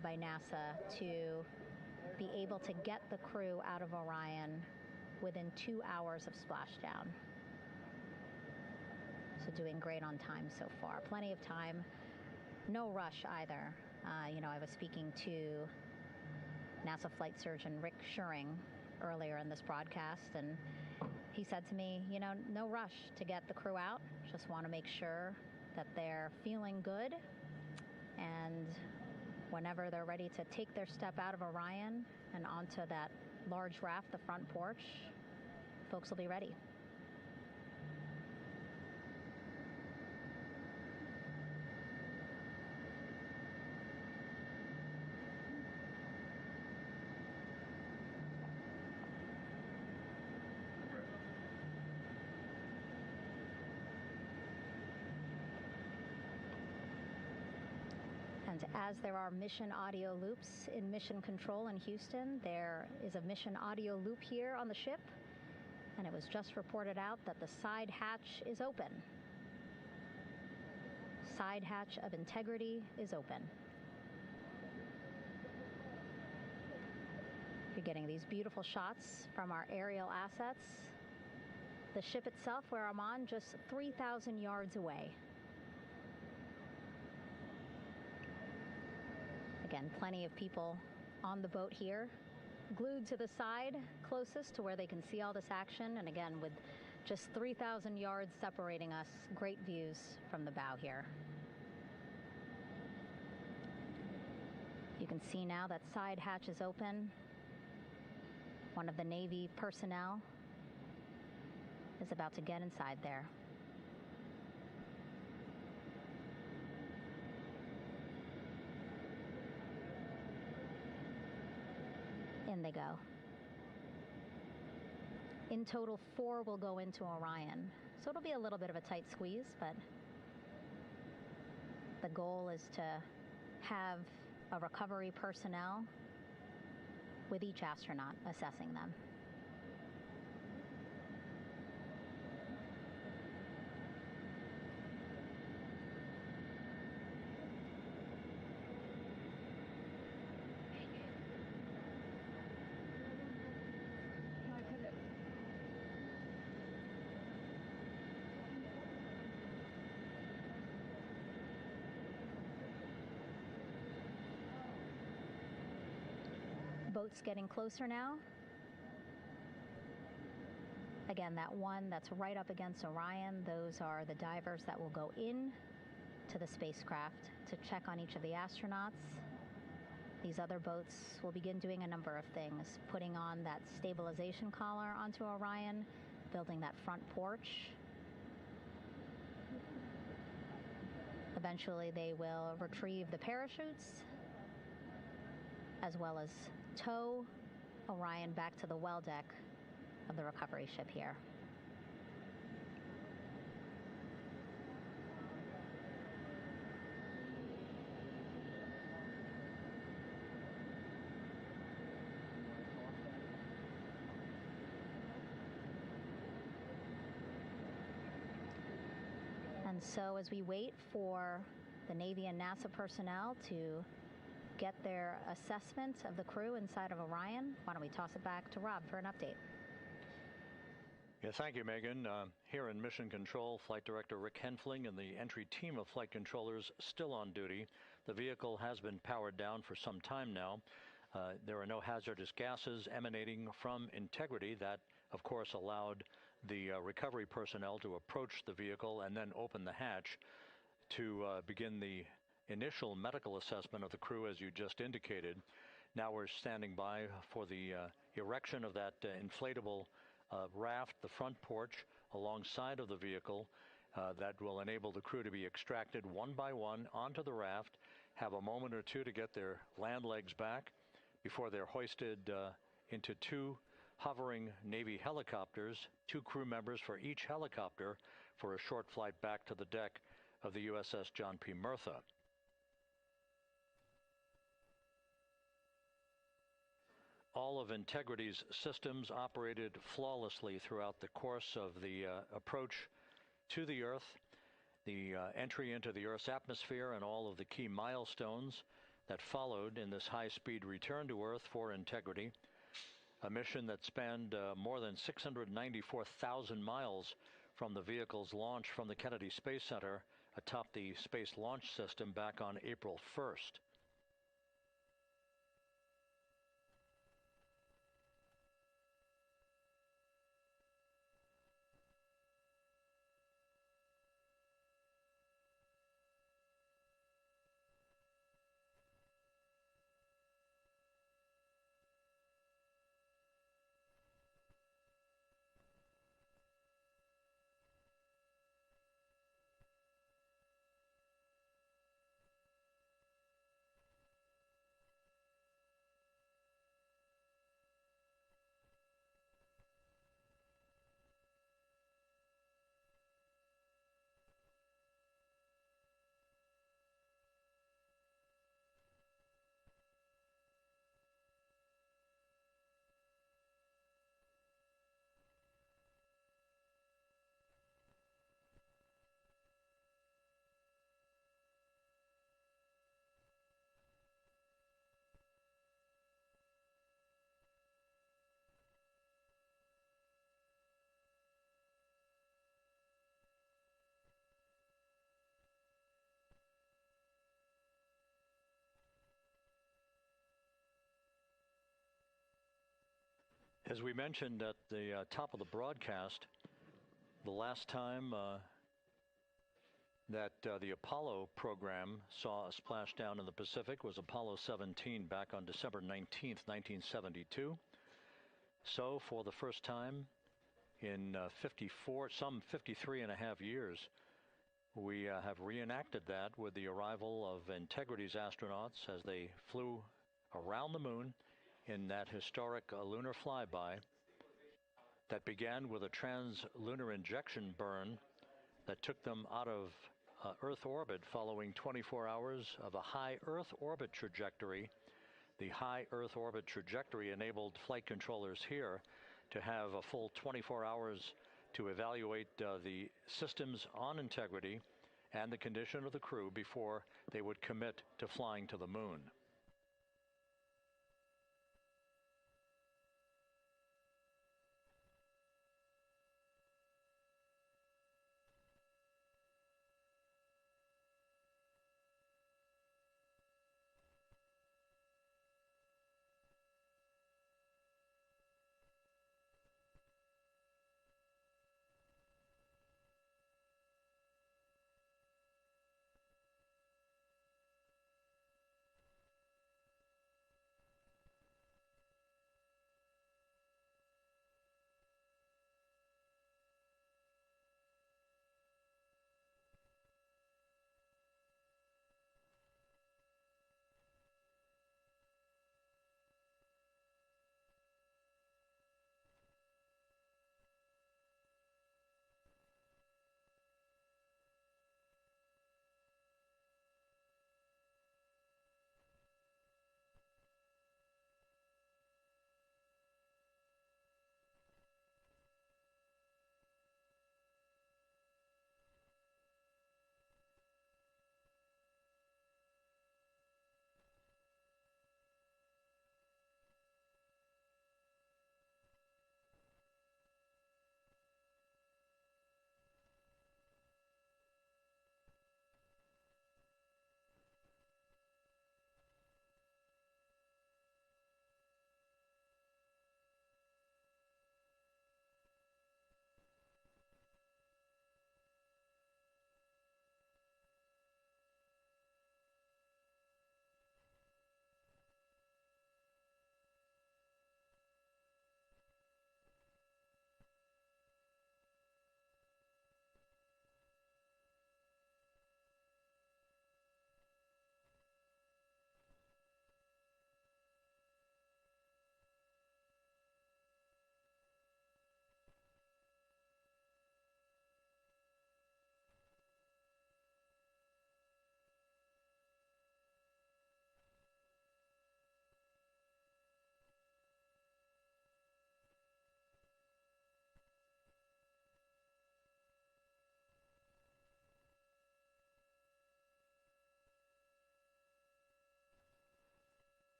by NASA to be able to get the crew out of Orion within 2 hours of splashdown. So doing great on time so far. Plenty of time. No rush either. I was speaking to NASA flight surgeon Rick Schuring earlier in this broadcast, and he said to me, no rush to get the crew out. Just want to make sure that they're feeling good. And whenever they're ready to take their step out of Orion and onto that large raft, the front porch, folks will be ready. And as there are mission audio loops in Mission Control in Houston, there is a mission audio loop here on the ship, and it was just reported out that the side hatch is open. Side hatch of integrity is open. You're getting these beautiful shots from our aerial assets. The ship itself, where I'm on, just 3,000 yards away. Again, plenty of people on the boat here, glued to the side closest to where they can see all this action. And again, with just 3,000 yards separating us, great views from the bow here. You can see now that side hatch is open. One of the Navy personnel is about to get inside there. In they go. In total, 4 will go into Orion. So it'll be a little bit of a tight squeeze, but the goal is to have a recovery personnel with each astronaut assessing them. Boats getting closer now. Again, that one that's right up against Orion, those are the divers that will go in to the spacecraft to check on each of the astronauts. These other boats will begin doing a number of things, putting on that stabilization collar onto Orion, building that front porch. Eventually, they will retrieve the parachutes, as well as tow Orion back to the well deck of the recovery ship here. And so as we wait for the Navy and NASA personnel to get their assessment of the crew inside of Orion, why don't we toss it back to Rob for an update? Yeah, thank you, Megan. Here in Mission Control, Flight Director Rick Henfling and the entry team of flight controllers still on duty. The vehicle has been powered down for some time now. There are no hazardous gases emanating from integrity. That, of course, allowed the recovery personnel to approach the vehicle and then open the hatch to begin the initial medical assessment of the crew, as you just indicated. Now we're standing by for the erection of that inflatable raft, the front porch, alongside of the vehicle that will enable the crew to be extracted one by one onto the raft, have a moment or two to get their land legs back before they're hoisted into two hovering Navy helicopters, 2 crew members for each helicopter, for a short flight back to the deck of the USS John P. Murtha. All of Integrity's systems operated flawlessly throughout the course of the approach to the Earth, the entry into the Earth's atmosphere, and all of the key milestones that followed in this high-speed return to Earth for Integrity, a mission that spanned more than 694,000 miles from the vehicle's launch from the Kennedy Space Center atop the Space Launch System back on April 1st. As we mentioned at the top of the broadcast, the last time that the Apollo program saw a splashdown in the Pacific was Apollo 17 back on December 19th, 1972. So for the first time in some 53 and a half years, we have reenacted that with the arrival of Integrity's astronauts as they flew around the moon in that historic lunar flyby that began with a trans-lunar injection burn that took them out of Earth orbit following 24 hours of a high Earth orbit trajectory. The high Earth orbit trajectory enabled flight controllers here to have a full 24 hours to evaluate the systems on Integrity and the condition of the crew before they would commit to flying to the moon.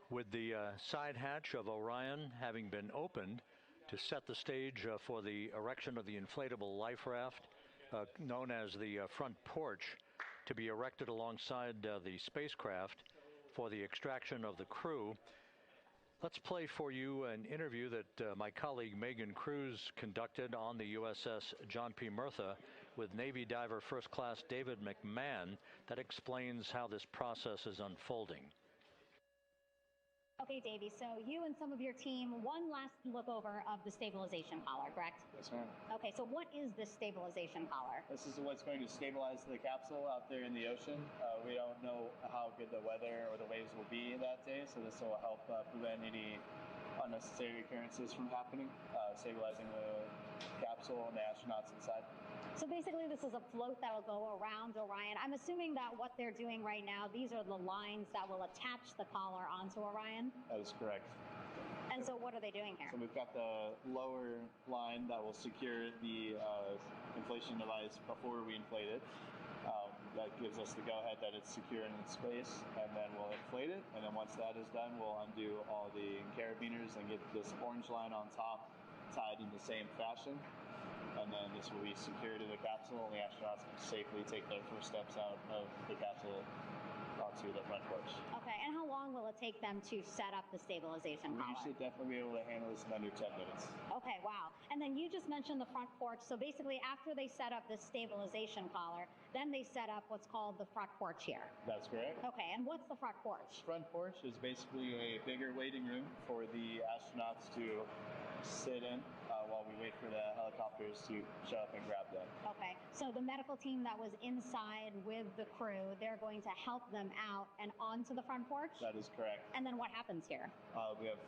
With the side hatch of Orion having been opened to set the stage for the erection of the inflatable life raft, known as the front porch, to be erected alongside the spacecraft for the extraction of the crew. Let's play for you an interview that my colleague Megan Cruz conducted on the USS John P. Murtha with Navy diver First Class David McMahon that explains how this process is unfolding. Okay, Davey, so you and some of your team, one last look over of the stabilization collar, correct? Yes, ma'am. Okay, so what is this stabilization collar? This is what's going to stabilize the capsule out there in the ocean. We don't know how good the weather or the waves will be that day, so this will help prevent any unnecessary occurrences from happening, stabilizing the capsule and the astronauts inside. So basically this is a float that will go around Orion. I'm assuming that what they're doing right now, these are the lines that will attach the collar onto Orion? That is correct. And so what are they doing here? So we've got the lower line that will secure the inflation device before we inflate it. That gives us the go-ahead that it's secure in its space, and then we'll inflate it. And then once that is done, we'll undo all the carabiners and get this orange line on top tied in the same fashion. And then this will be secured to the capsule, and the astronauts can safely take their first steps out of the capsule onto the front porch. Okay, and how long will it take them to set up the stabilization collar? We should definitely be able to handle this in under 10 minutes. Okay, wow. And then you just mentioned the front porch. So basically after they set up the stabilization collar, then they set up what's called the front porch here. That's correct. Okay, and what's the front porch? Front porch is basically a bigger waiting room for the astronauts to sit in while we wait for the helicopters to show up and grab them. Okay, so the medical team that was inside with the crew, they're going to help them out and onto the front porch? That is correct. And then what happens here? We have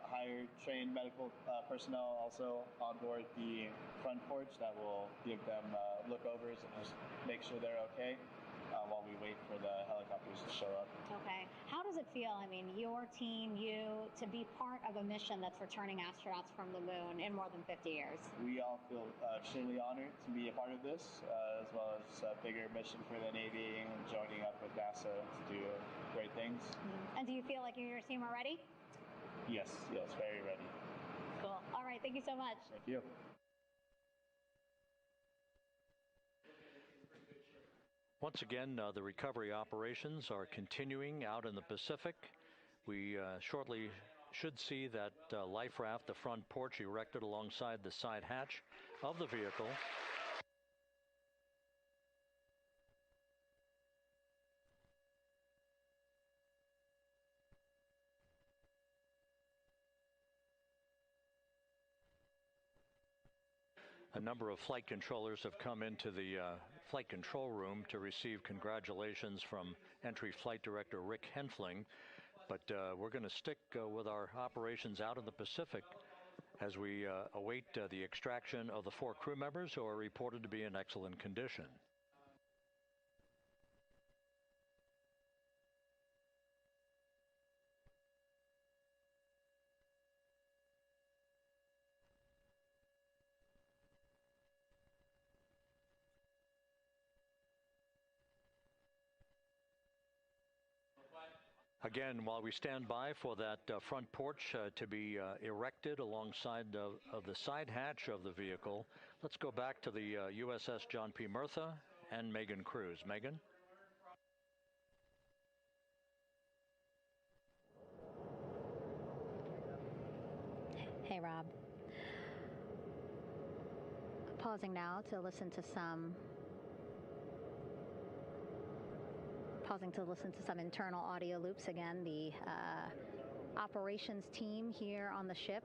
higher trained medical personnel also on board the front porch that will give them lookovers and just make sure they're okay while we wait for the helicopters to show up. Okay. How does it feel, I mean, your team, you, to be part of a mission that's returning astronauts from the moon in more than 50 years? We all feel extremely honored to be a part of this, as well as a bigger mission for the Navy and joining up with NASA to do great things. Mm-hmm. And do you feel like you and your team are ready? Yes, very ready. Cool. All right, thank you so much. Thank you. Once again, the recovery operations are continuing out in the Pacific. We shortly should see that life raft, the front porch, erected alongside the side hatch of the vehicle. A number of flight controllers have come into the flight control room to receive congratulations from Entry Flight Director Rick Henfling. But we're going to stick with our operations out in the Pacific as we await the extraction of the 4 crew members who are reported to be in excellent condition. Again, while we stand by for that front porch to be erected alongside of the side hatch of the vehicle, let's go back to the USS John P. Murtha and Megan Cruz. Megan? Hey, Rob. Pausing now to listen to some internal audio loops. Again, the operations team here on the ship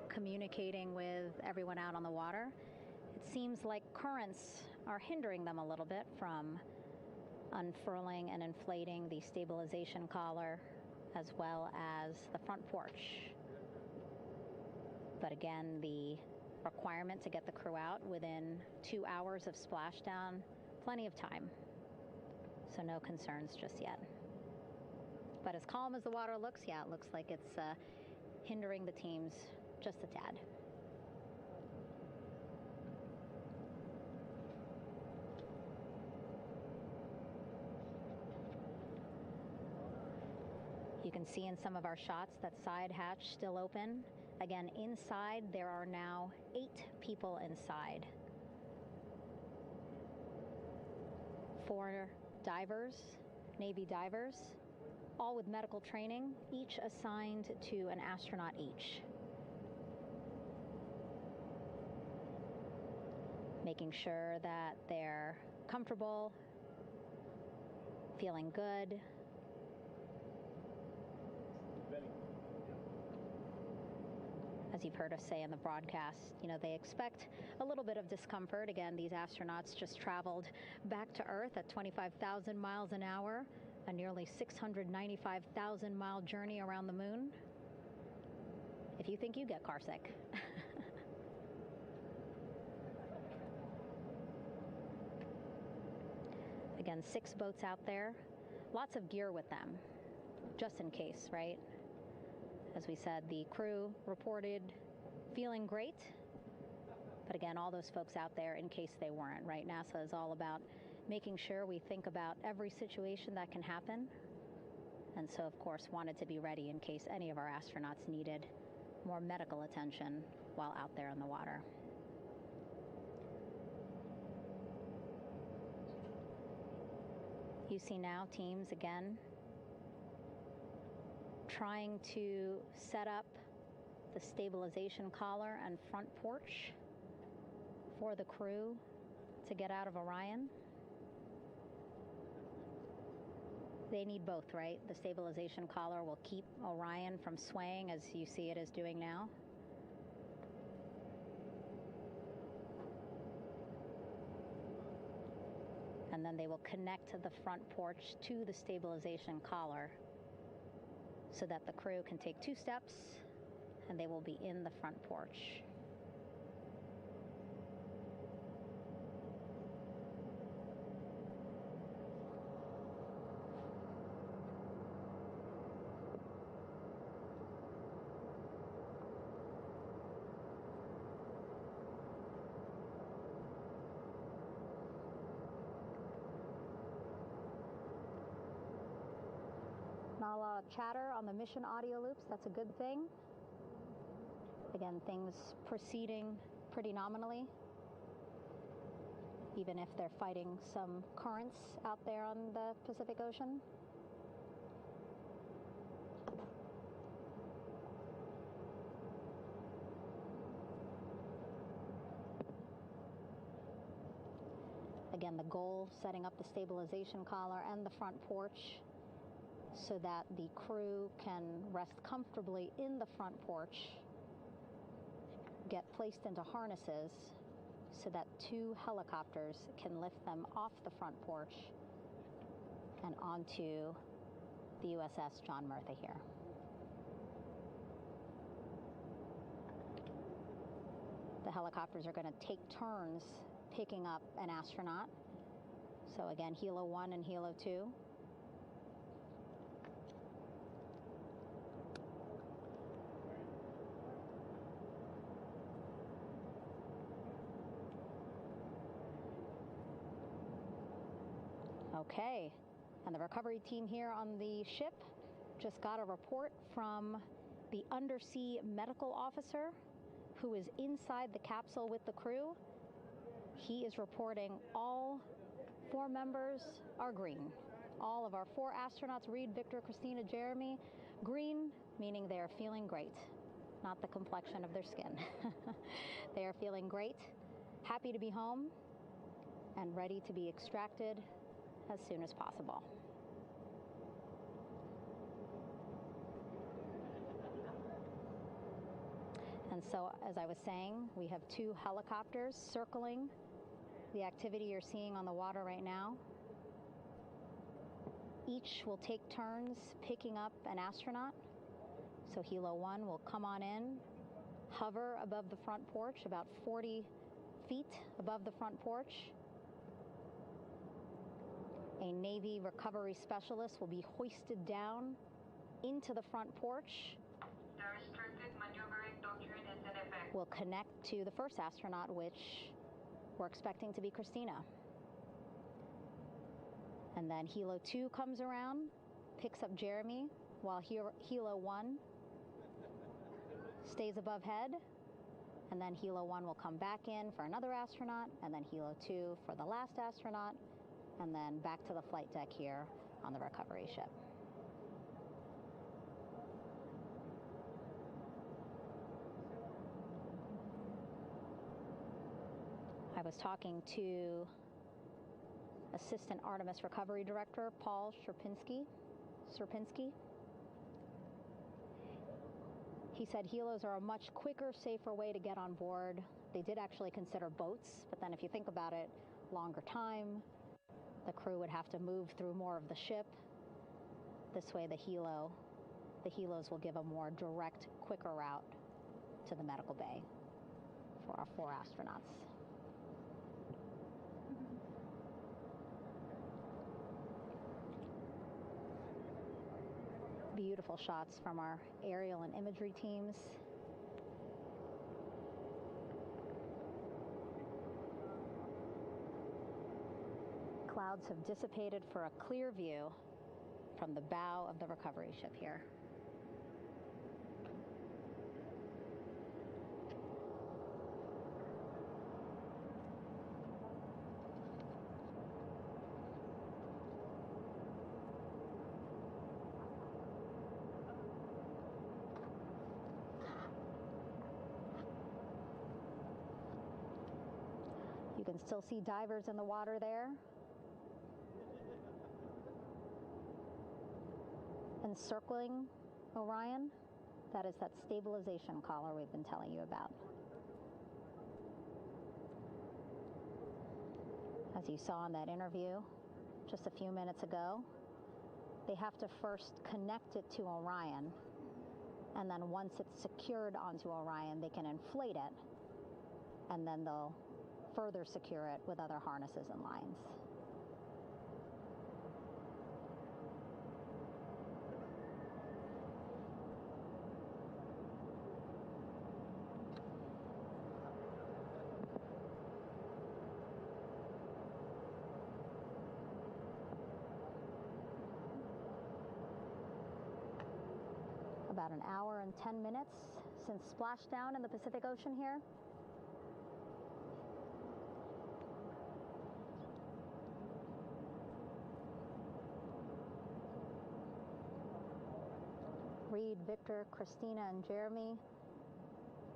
communicating with everyone out on the water. It seems like currents are hindering them a little bit from unfurling and inflating the stabilization collar as well as the front porch. But again, the requirement to get the crew out within 2 hours of splashdown, plenty of time. So no concerns just yet. But as calm as the water looks, yeah, it looks like it's hindering the teams just a tad. You You can see in some of our shots that side hatch still open. Again, inside there are now 8 people inside. 4 divers, Navy divers, all with medical training, each assigned to an astronaut each. Making sure that they're comfortable, feeling good. As you've heard us say in the broadcast, they expect a little bit of discomfort. Again, these astronauts just traveled back to Earth at 25,000 miles an hour, a nearly 695,000-mile journey around the moon. If you think you get car sick. Again, 6 boats out there, lots of gear with them, just in case, right? As we said, the crew reported feeling great, but again, all those folks out there in case they weren't, right? NASA is all about making sure we think about every situation that can happen, and so, of course, wanted to be ready in case any of our astronauts needed more medical attention while out there in the water. You see now teams, again, trying to set up the stabilization collar and front porch for the crew to get out of Orion. They need both, right? The stabilization collar will keep Orion from swaying as you see it is doing now. And then they will connect the front porch to the stabilization collar so that the crew can take 2 steps and they will be in the front porch. Not a lot of chatter on the mission audio loops. That's a good thing. Again, things proceeding pretty nominally, even if they're fighting some currents out there on the Pacific Ocean. Again, the goal, setting up the stabilization collar and the front porch so that the crew can rest comfortably in the front porch, get placed into harnesses so that 2 helicopters can lift them off the front porch and onto the USS John Murtha here. The helicopters are going to take turns picking up an astronaut. So again, Helo 1 and Helo 2. Okay, and the recovery team here on the ship just got a report from the undersea medical officer who is inside the capsule with the crew. He is reporting all 4 members are green. All of our 4 astronauts, Reid, Victor, Christina, Jeremy, green, meaning they are feeling great, not the complexion of their skin. They are feeling great, happy to be home, and ready to be extracted as soon as possible. And so, as I was saying, we have 2 helicopters circling the activity you're seeing on the water right now. Each will take turns picking up an astronaut. So Helo 1 will come on in, hover above the front porch, about 40 feet above the front porch. A Navy recovery specialist will be hoisted down into the front porch. The restricted maneuvering doctrine is in effect. We'll connect to the first astronaut, which we're expecting to be Christina. And then Helo 2 comes around, picks up Jeremy, while Helo 1 stays above head, and then Helo 1 will come back in for another astronaut, and then Helo 2 for the last astronaut, and then back to the flight deck here on the recovery ship. I was talking to Assistant Artemis Recovery Director Paul Sierpinski. He said helos are a much quicker, safer way to get on board. They did actually consider boats, but then if you think about it, longer time, the crew would have to move through more of the ship. This way the helos will give a more direct, quicker route to the medical bay for our 4 astronauts. Beautiful shots from our aerial and imagery teams. Clouds have dissipated for a clear view from the bow of the recovery ship here. You can still see divers in the water there. Encircling Orion, that is that stabilization collar we've been telling you about. As you saw in that interview just a few minutes ago, they have to first connect it to Orion, and then once it's secured onto Orion, they can inflate it, and then they'll further secure it with other harnesses and lines. About an hour and 10 minutes since splashdown in the Pacific Ocean here. Reid, Victor, Christina, and Jeremy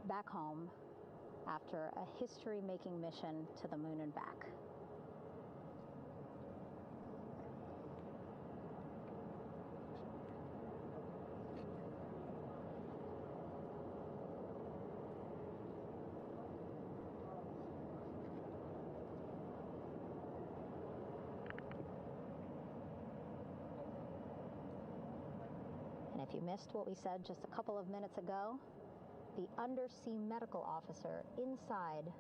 back home after a history-making mission to the moon and back. And if you missed what we said just a couple of minutes ago, the undersea medical officer inside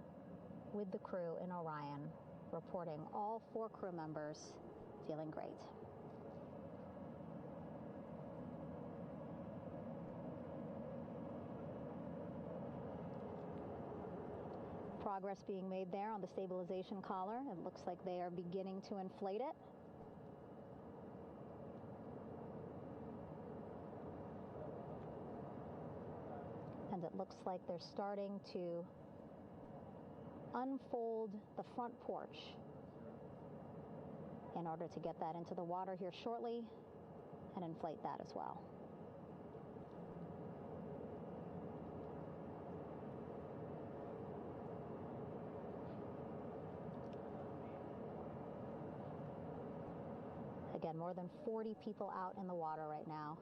with the crew in Orion reporting all 4 crew members feeling great. Progress being made there on the stabilization collar. It looks like they are beginning to inflate it. And it looks like they're starting to unfold the front porch in order to get that into the water here shortly and inflate that as well. Again, more than 40 people out in the water right now.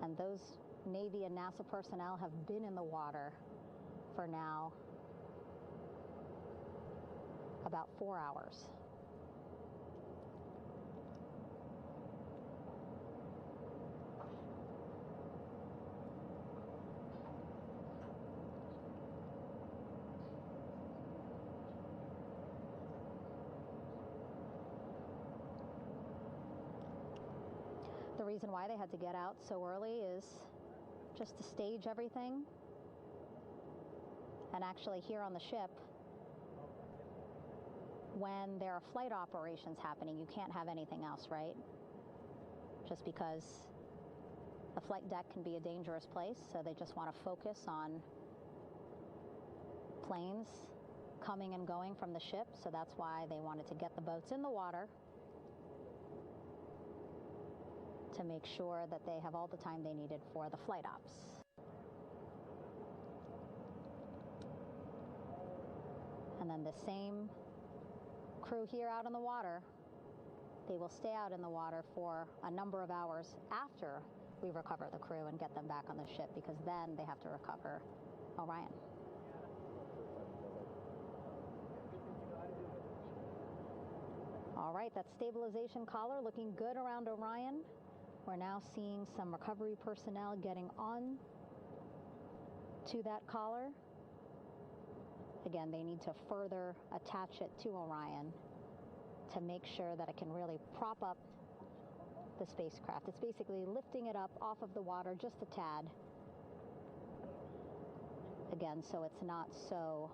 And those Navy and NASA personnel have been in the water for now about 4 hours. The reason why they had to get out so early is just to stage everything. And actually here on the ship, when there are flight operations happening, you can't have anything else, right? Just because the flight deck can be a dangerous place, so they just want to focus on planes coming and going from the ship, so that's why they wanted to get the boats in the water to make sure that they have all the time they needed for the flight ops. And then the same crew here out in the water, they will stay out in the water for a number of hours after we recover the crew and get them back on the ship, because then they have to recover Orion. All right, that stabilization collar looking good around Orion. We're now seeing some recovery personnel getting on to that collar. Again, they need to further attach it to Orion to make sure that it can really prop up the spacecraft. It's basically lifting it up off of the water just a tad. Again, so it's not so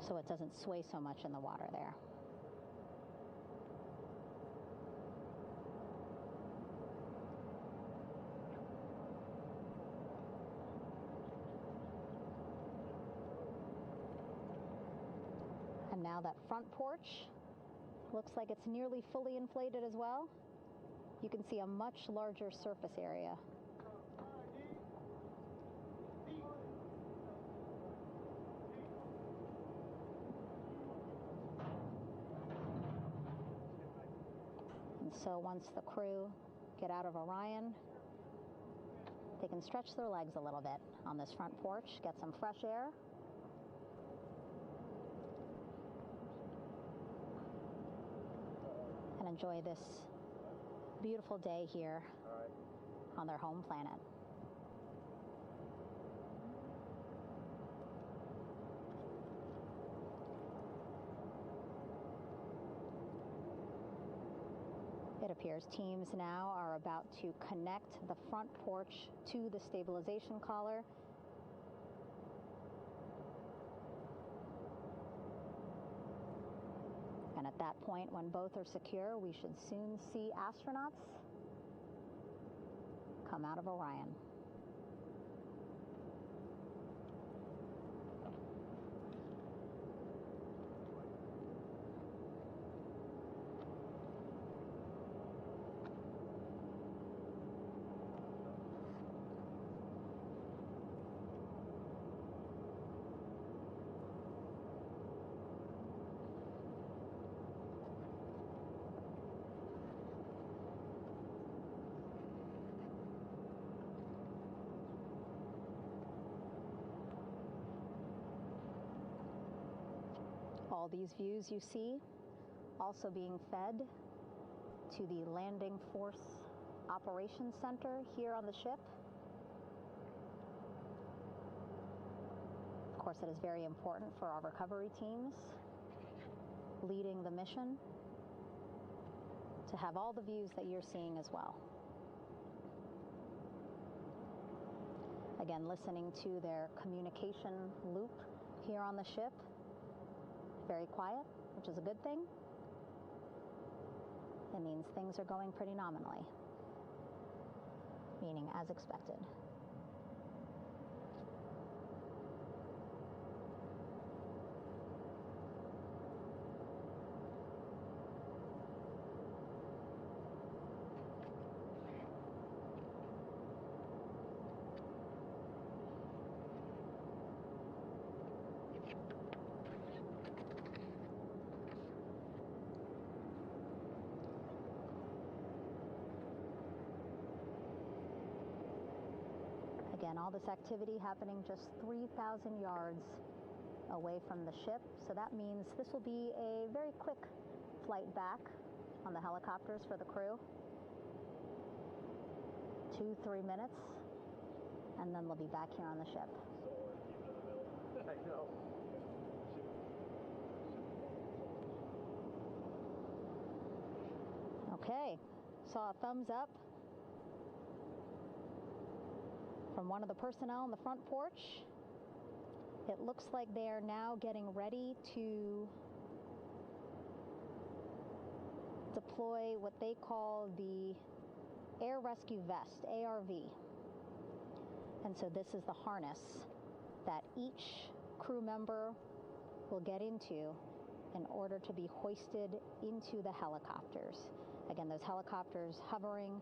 so it doesn't sway so much in the water there. And now that front porch looks like it's nearly fully inflated as well. You can see a much larger surface area. And so once the crew get out of Orion, they can stretch their legs a little bit on this front porch, get some fresh air. And enjoy this beautiful day here on their home planet. It appears teams now are about to connect the front porch to the stabilization collar. And at that point, when both are secure, we should soon see astronauts come out of Orion. All these views you see also being fed to the Landing Force Operations Center here on the ship. Of course, it is very important for our recovery teams leading the mission to have all the views that you're seeing as well. Again, listening to their communication loop here on the ship. Very quiet, which is a good thing. It means things are going pretty nominally, meaning as expected. Again, all this activity happening just 3,000 yards away from the ship. So that means this will be a very quick flight back on the helicopters for the crew. 2-3 minutes, and then they'll be back here on the ship. I know. Okay, saw a thumbs up from one of the personnel on the front porch. It looks like they are now getting ready to deploy what they call the Air Rescue Vest, ARV. And so this is the harness that each crew member will get into in order to be hoisted into the helicopters. Again, those helicopters hovering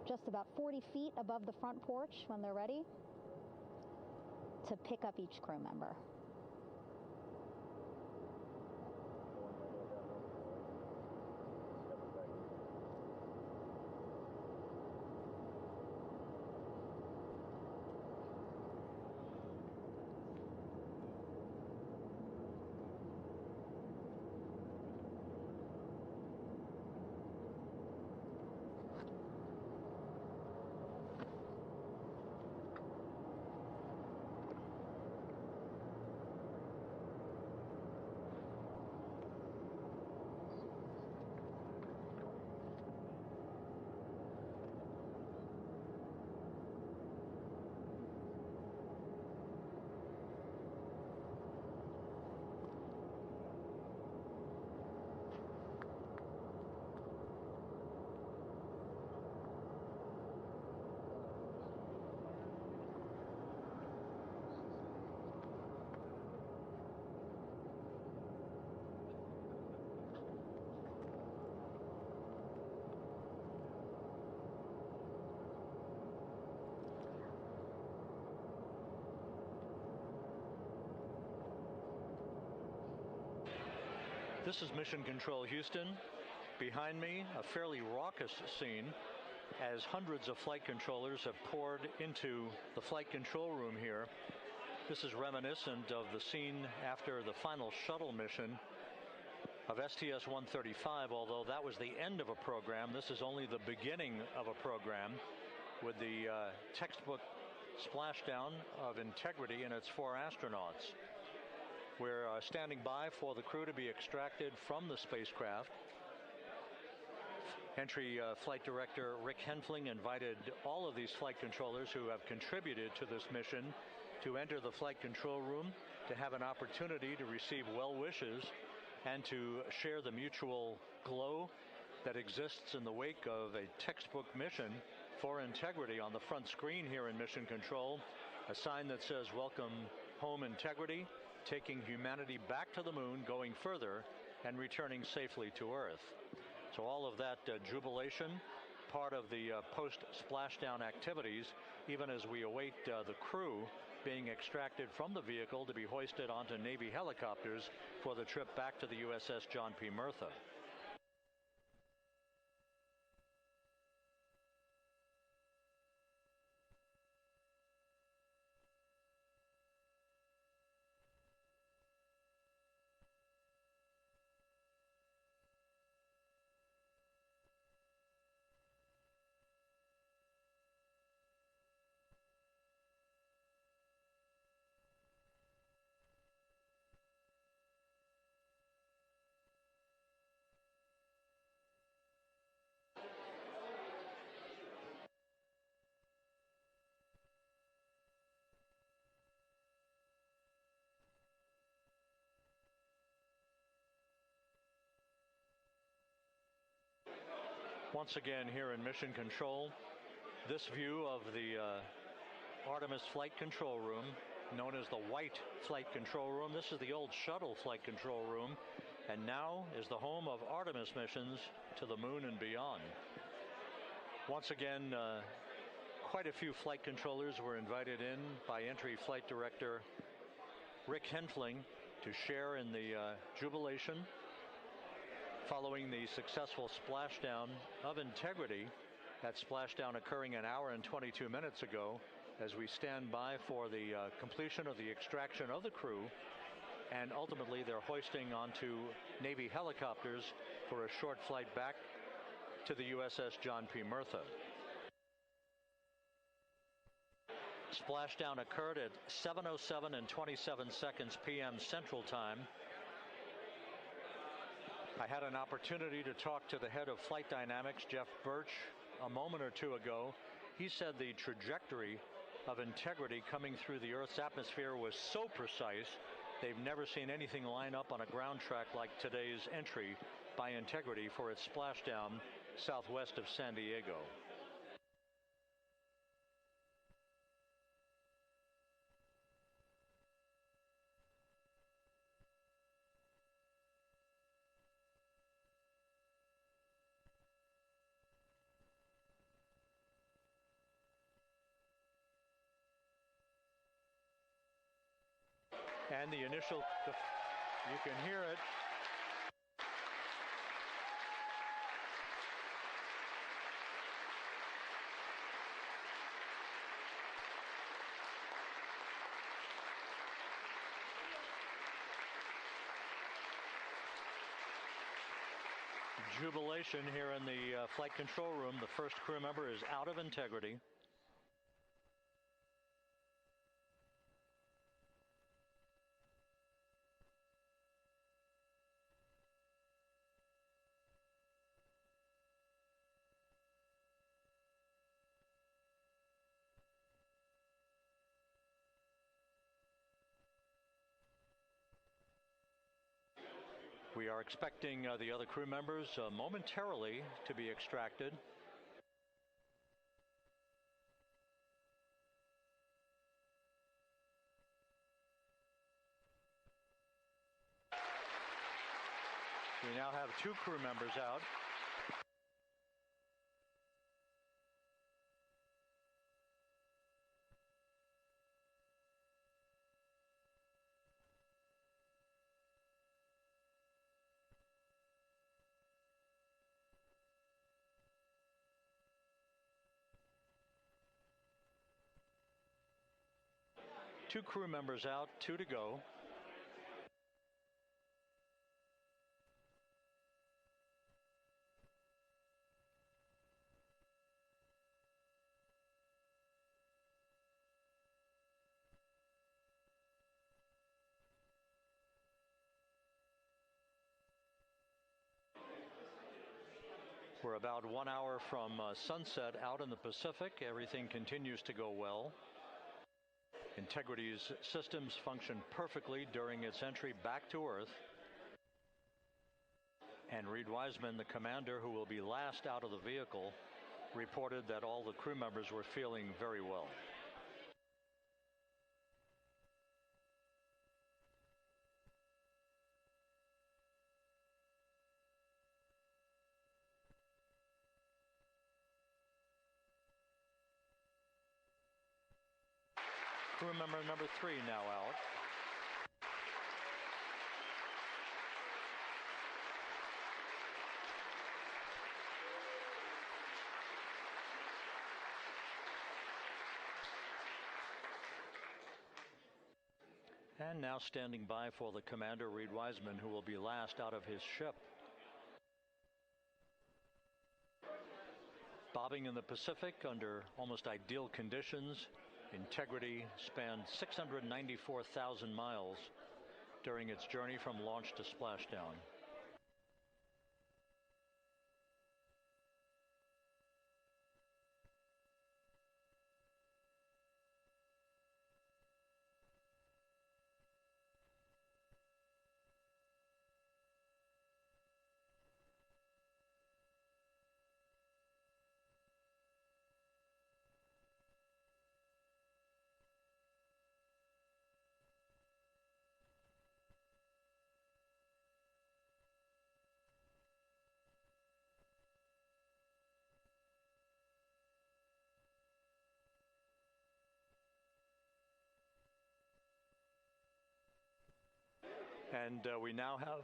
just about 40 feet above the front porch when they're ready to pick up each crew member. This is Mission Control Houston. Behind me, a fairly raucous scene as hundreds of flight controllers have poured into the flight control room here. This is reminiscent of the scene after the final shuttle mission of STS-135, although that was the end of a program. This is only the beginning of a program with the textbook splashdown of Integrity and its 4 astronauts. We're standing by for the crew to be extracted from the spacecraft. Entry Flight Director Rick Henfling invited all of these flight controllers who have contributed to this mission to enter the flight control room to have an opportunity to receive well wishes and to share the mutual glow that exists in the wake of a textbook mission for Integrity. On the front screen here in Mission Control, a sign that says, "Welcome home, Integrity, taking humanity back to the moon, going further, and returning safely to Earth." So all of that jubilation, part of the post-splashdown activities, even as we await the crew being extracted from the vehicle to be hoisted onto Navy helicopters for the trip back to the USS John P. Murtha. Once again here in Mission Control, this view of the Artemis Flight Control Room, known as the White Flight Control Room. This is the old shuttle flight control room, and now is the home of Artemis missions to the moon and beyond. Once again, quite a few flight controllers were invited in by Entry Flight Director Rick Henfling to share in the jubilation following the successful splashdown of Integrity. That splashdown occurring an hour and 22 minutes ago, as we stand by for the completion of the extraction of the crew, and ultimately their hoisting onto Navy helicopters for a short flight back to the USS John P. Murtha. Splashdown occurred at 7:07 and 27 seconds p.m. Central Time. I had an opportunity to talk to the head of flight dynamics, Jeff Birch, a moment or two ago. He said the trajectory of Integrity coming through the Earth's atmosphere was so precise, they've never seen anything line up on a ground track like today's entry by Integrity for its splashdown southwest of San Diego. And the initial, you can hear it. Jubilation here in the flight control room. The first crew member is out of Integrity. We are expecting the other crew members momentarily to be extracted. We now have 2 crew members out. Two crew members out, 2 to go. We're about 1 hour from sunset out in the Pacific. Everything continues to go well. Integrity's systems function perfectly during its entry back to Earth. And Reid Wiseman, the commander who will be last out of the vehicle, reported that all the crew members were feeling very well. Crew member number 3 now out. And now standing by for the commander, Reid Wiseman, who will be last out of his ship. Bobbing in the Pacific under almost ideal conditions, Integrity spanned 694,000 miles during its journey from launch to splashdown. And we now have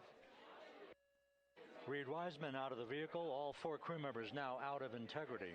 Reid Wiseman out of the vehicle, all 4 crew members now out of Integrity.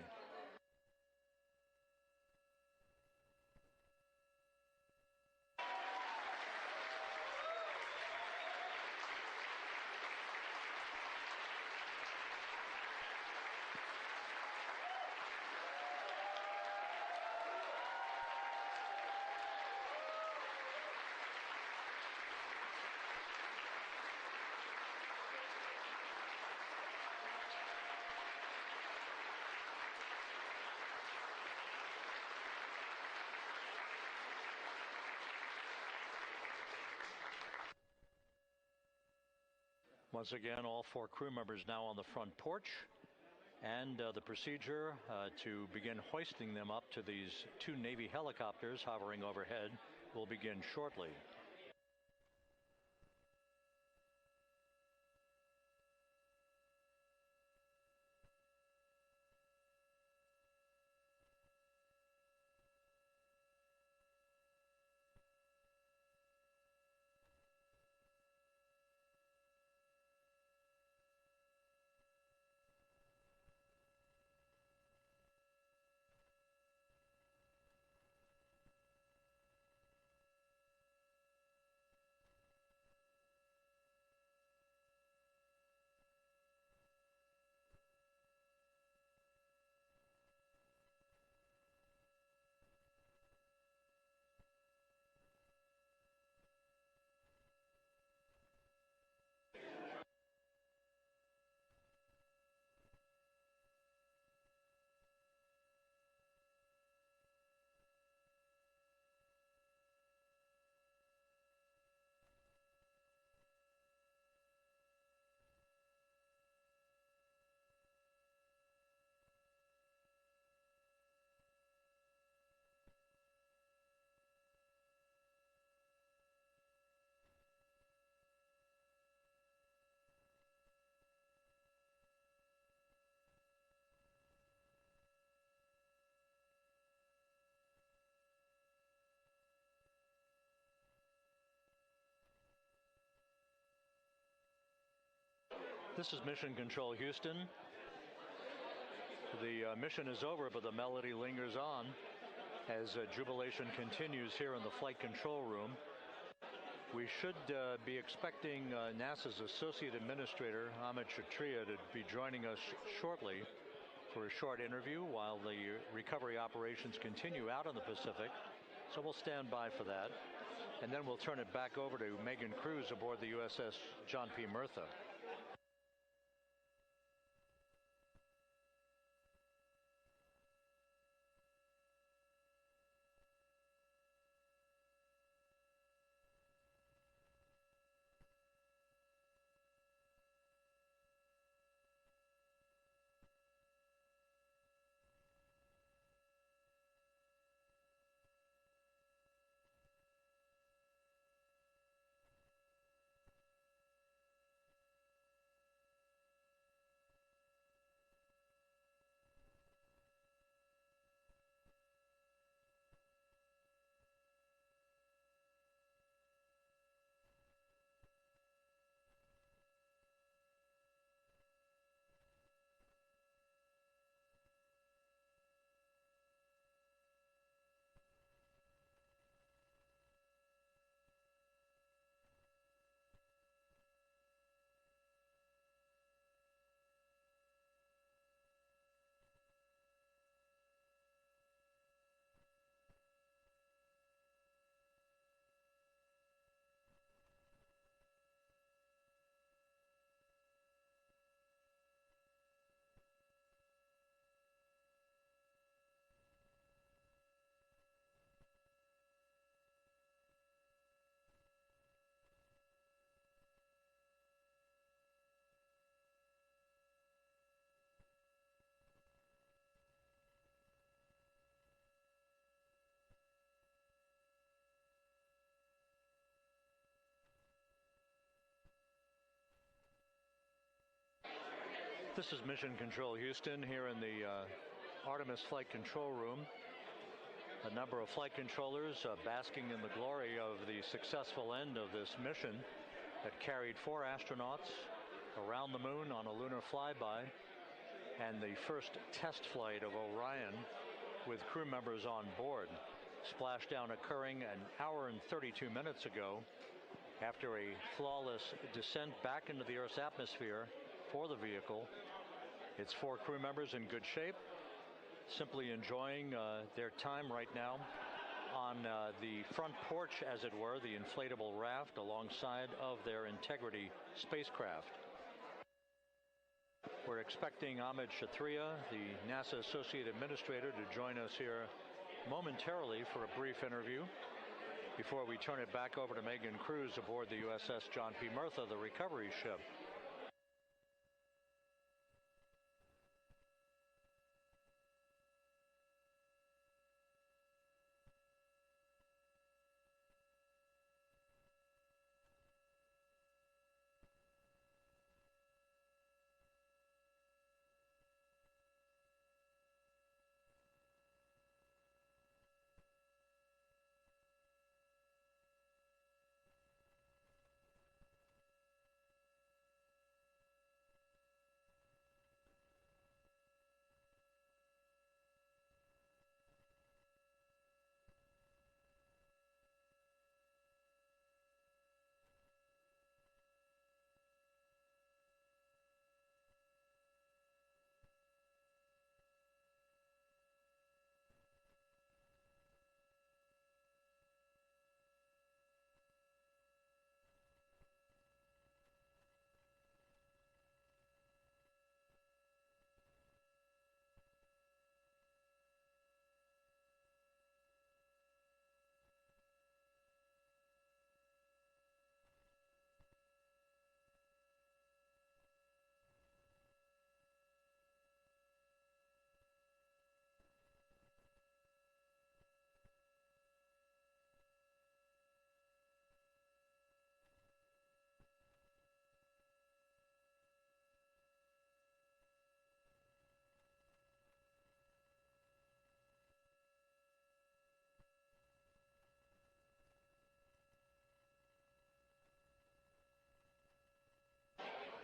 Once again, all 4 crew members now on the front porch, and the procedure to begin hoisting them up to these 2 Navy helicopters hovering overhead will begin shortly. This is Mission Control Houston. The mission is over, but the melody lingers on as jubilation continues here in the flight control room. We should be expecting NASA's Associate Administrator, Amit Kshatriya, to be joining us shortly for a short interview while the recovery operations continue out in the Pacific. So we'll stand by for that. And then we'll turn it back over to Megan Cruz aboard the USS John P. Murtha. This is Mission Control Houston here in the Artemis Flight Control Room. A number of flight controllers basking in the glory of the successful end of this mission that carried 4 astronauts around the moon on a lunar flyby, and the first test flight of Orion with crew members on board. Splashdown occurring an hour and 32 minutes ago after a flawless descent back into the Earth's atmosphere for the vehicle. Its 4 crew members in good shape, simply enjoying their time right now on the front porch, as it were, the inflatable raft alongside of their Integrity spacecraft. We're expecting Amit Kshatriya, the NASA Associate Administrator, to join us here momentarily for a brief interview before we turn it back over to Megan Cruz aboard the USS John P. Murtha, the recovery ship.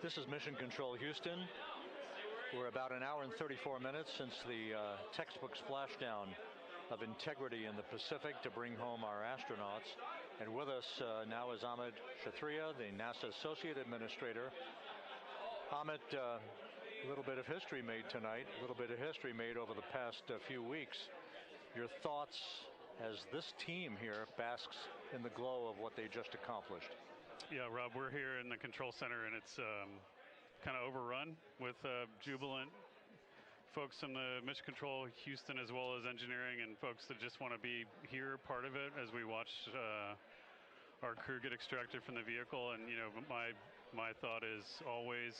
This is Mission Control Houston. We're about an hour and 34 minutes since the textbook splashdown of integrity in the Pacific to bring home our astronauts. And with us now is Amit Kshatriya, the NASA Associate Administrator. Amit, a little bit of history made tonight, a little bit of history made over the past few weeks. Your thoughts as this team here basks in the glow of what they just accomplished? Yeah, Rob, we're here in the control center, and it's kind of overrun with jubilant folks from the Mission Control Houston, as well as engineering, and folks that just want to be here, part of it, as we watch our crew get extracted from the vehicle. And you know, my thought is always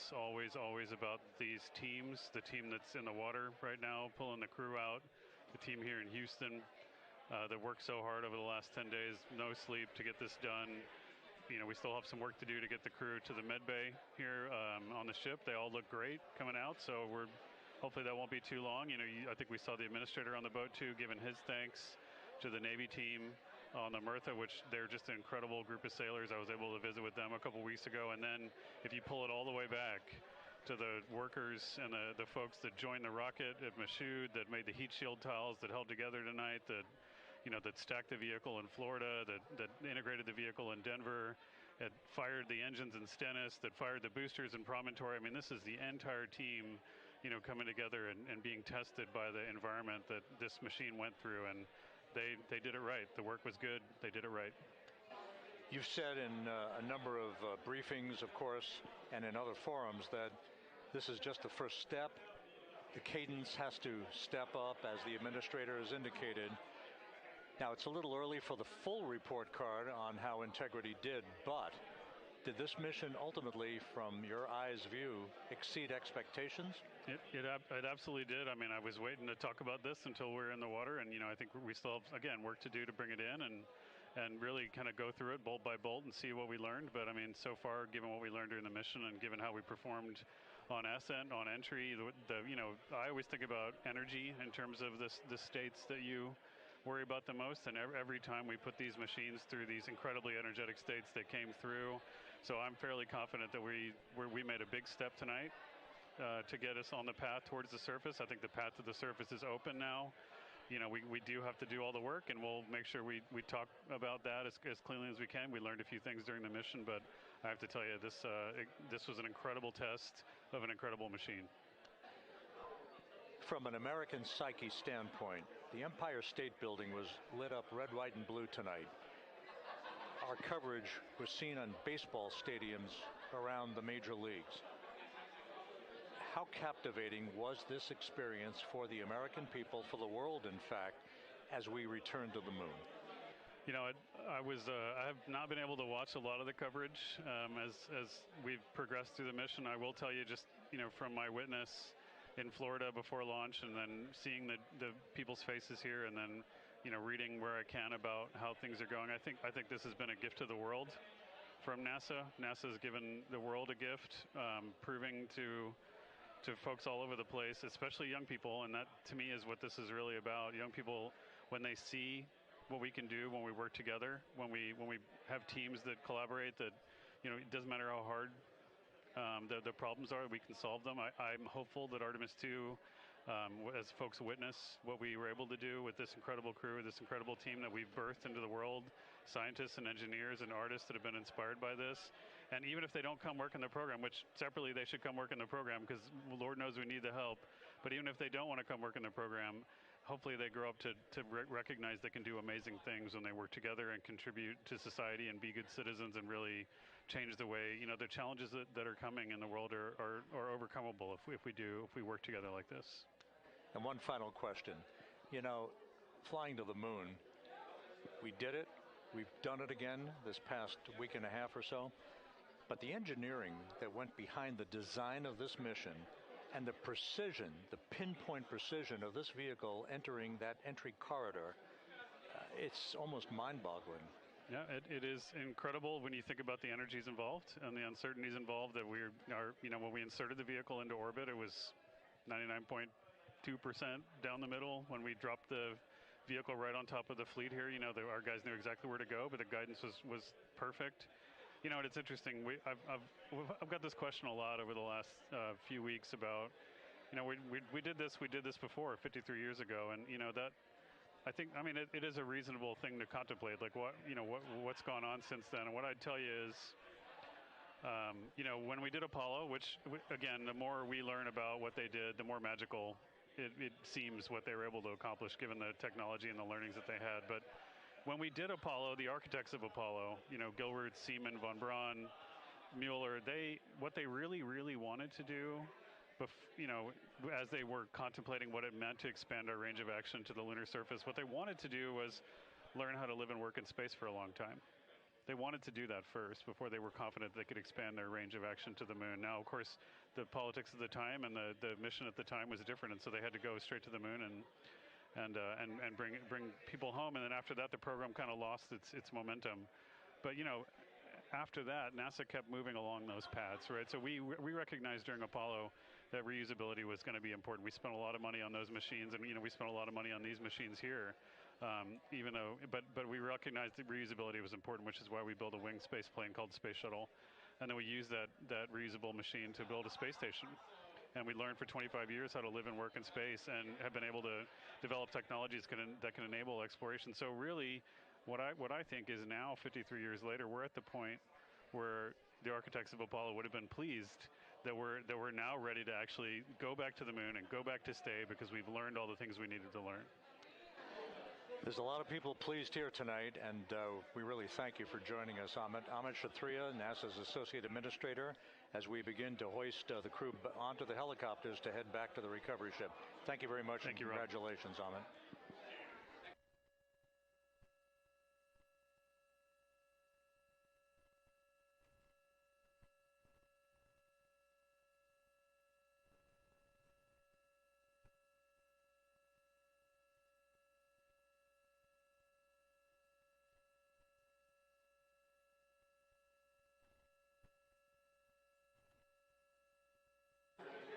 about these teams. The team that's in the water right now, pulling the crew out. The team here in Houston that worked so hard over the last 10 days, no sleep to get this done. You know, we still have some work to do to get the crew to the med bay here on the ship. They all look great coming out, so hopefully that won't be too long. You know, I think we saw the administrator on the boat too, giving his thanks to the Navy team on the Mirtha, which they're just an incredible group of sailors. I was able to visit with them a couple weeks ago. And then if you pull it all the way back to the workers and the folks that joined the rocket at Michoud, that made the heat shield tiles that held together tonight, that stacked the vehicle in Florida, that integrated the vehicle in Denver, that fired the engines in Stennis, that fired the boosters in Promontory. I mean, this is the entire team, you know, coming together and being tested by the environment that this machine went through, and they did it right. The work was good. They did it right. You've said in a number of briefings, of course, and in other forums that this is just the first step. The cadence has to step up, as the administrator has indicated. Now, it's a little early for the full report card on how integrity did, but did this mission ultimately, from your eyes view, exceed expectations? It absolutely did. I mean, I was waiting to talk about this until we're in the water, and you know, I think we still have, again, work to do to bring it in and really kind of go through it bolt by bolt and see what we learned. But I mean, so far, given what we learned during the mission and given how we performed on ascent, on entry, you know, I always think about energy in terms of the states that you worry about the most, and every time we put these machines through these incredibly energetic states, they came through. So I'm fairly confident that we made a big step tonight to get us on the path towards the surface. I think the path to the surface is open now. You know, we do have to do all the work, and we'll make sure we talk about that as cleanly as we can. We learned a few things during the mission, but I have to tell you, this was an incredible test of an incredible machine. From an American psyche standpoint, the Empire State Building was lit up red, white, and blue tonight. Our coverage was seen on baseball stadiums around the major leagues. How captivating was this experience for the American people, for the world, in fact, as we return to the moon? You know, I have not been able to watch a lot of the coverage as we've progressed through the mission. I will tell you, just, you know, from my witness in Florida before launch, and then seeing the people's faces here, and then, you know, reading where I can about how things are going. I think this has been a gift to the world from NASA. NASA's given the world a gift, proving to folks all over the place, especially young people, and that to me is what this is really about. Young people, when they see what we can do when we work together, when we have teams that collaborate, that, you know, it doesn't matter how hard the problems are, we can solve them. I'm hopeful that Artemis II, as folks witness what we were able to do with this incredible crew, this incredible team that we've birthed into the world, scientists and engineers and artists that have been inspired by this. And even if they don't come work in the program, which separately they should come work in the program, because Lord knows we need the help, but even if they don't want to come work in the program, hopefully they grow up to recognize they can do amazing things when they work together and contribute to society and be good citizens and really change the way, you know, the challenges that are coming in the world are overcomable if we work together like this. And one final question. You know, flying to the moon, we did it. We've done it again this past week and a half or so. But the engineering that went behind the design of this mission and the precision, the pinpoint precision of this vehicle entering that entry corridor, it's almost mind-boggling. Yeah, it is incredible when you think about the energies involved and the uncertainties involved. That you know, when we inserted the vehicle into orbit, it was 99.2% down the middle. When we dropped the vehicle right on top of the fleet here, you know, our guys knew exactly where to go, but the guidance was perfect. You know, it's interesting. I've got this question a lot over the last few weeks about, you know, we did this before 53 years ago, and you know that. I think, I mean, it is a reasonable thing to contemplate, like what's gone on since then. And what I'd tell you is, you know, when we did Apollo, which again, the more we learn about what they did, the more magical it seems what they were able to accomplish given the technology and the learnings that they had. But when we did Apollo, the architects of Apollo, you know, Gilbert, Seaman, von Braun, Mueller, what they really, really wanted to do, you know, as they were contemplating what it meant to expand our range of action to the lunar surface, what they wanted to do was learn how to live and work in space for a long time. They wanted to do that first before they were confident they could expand their range of action to the moon. Now, of course, the politics of the time and the mission at the time was different, and so they had to go straight to the moon and bring people home. And then after that, the program kind of lost its momentum. But you know, after that, NASA kept moving along those paths, right? So we recognized during Apollo that reusability was going to be important. We spent a lot of money on those machines, and you know, we spent a lot of money on these machines here. Even though, but we recognized that reusability was important, which is why we built a winged space plane called Space Shuttle, and then we used that reusable machine to build a space station. And we learned for 25 years how to live and work in space, and have been able to develop technologies that can enable exploration. So really, what I think is now, 53 years later, we're at the point where the architects of Apollo would have been pleased that we're now ready to actually go back to the moon and go back to stay, because we've learned all the things we needed to learn. There's a lot of people pleased here tonight, and we really thank you for joining us. Amit Kshatriya, NASA's Associate Administrator, as we begin to hoist the crew onto the helicopters to head back to the recovery ship. Thank you very much. Thank you, Rob. Congratulations, Amit.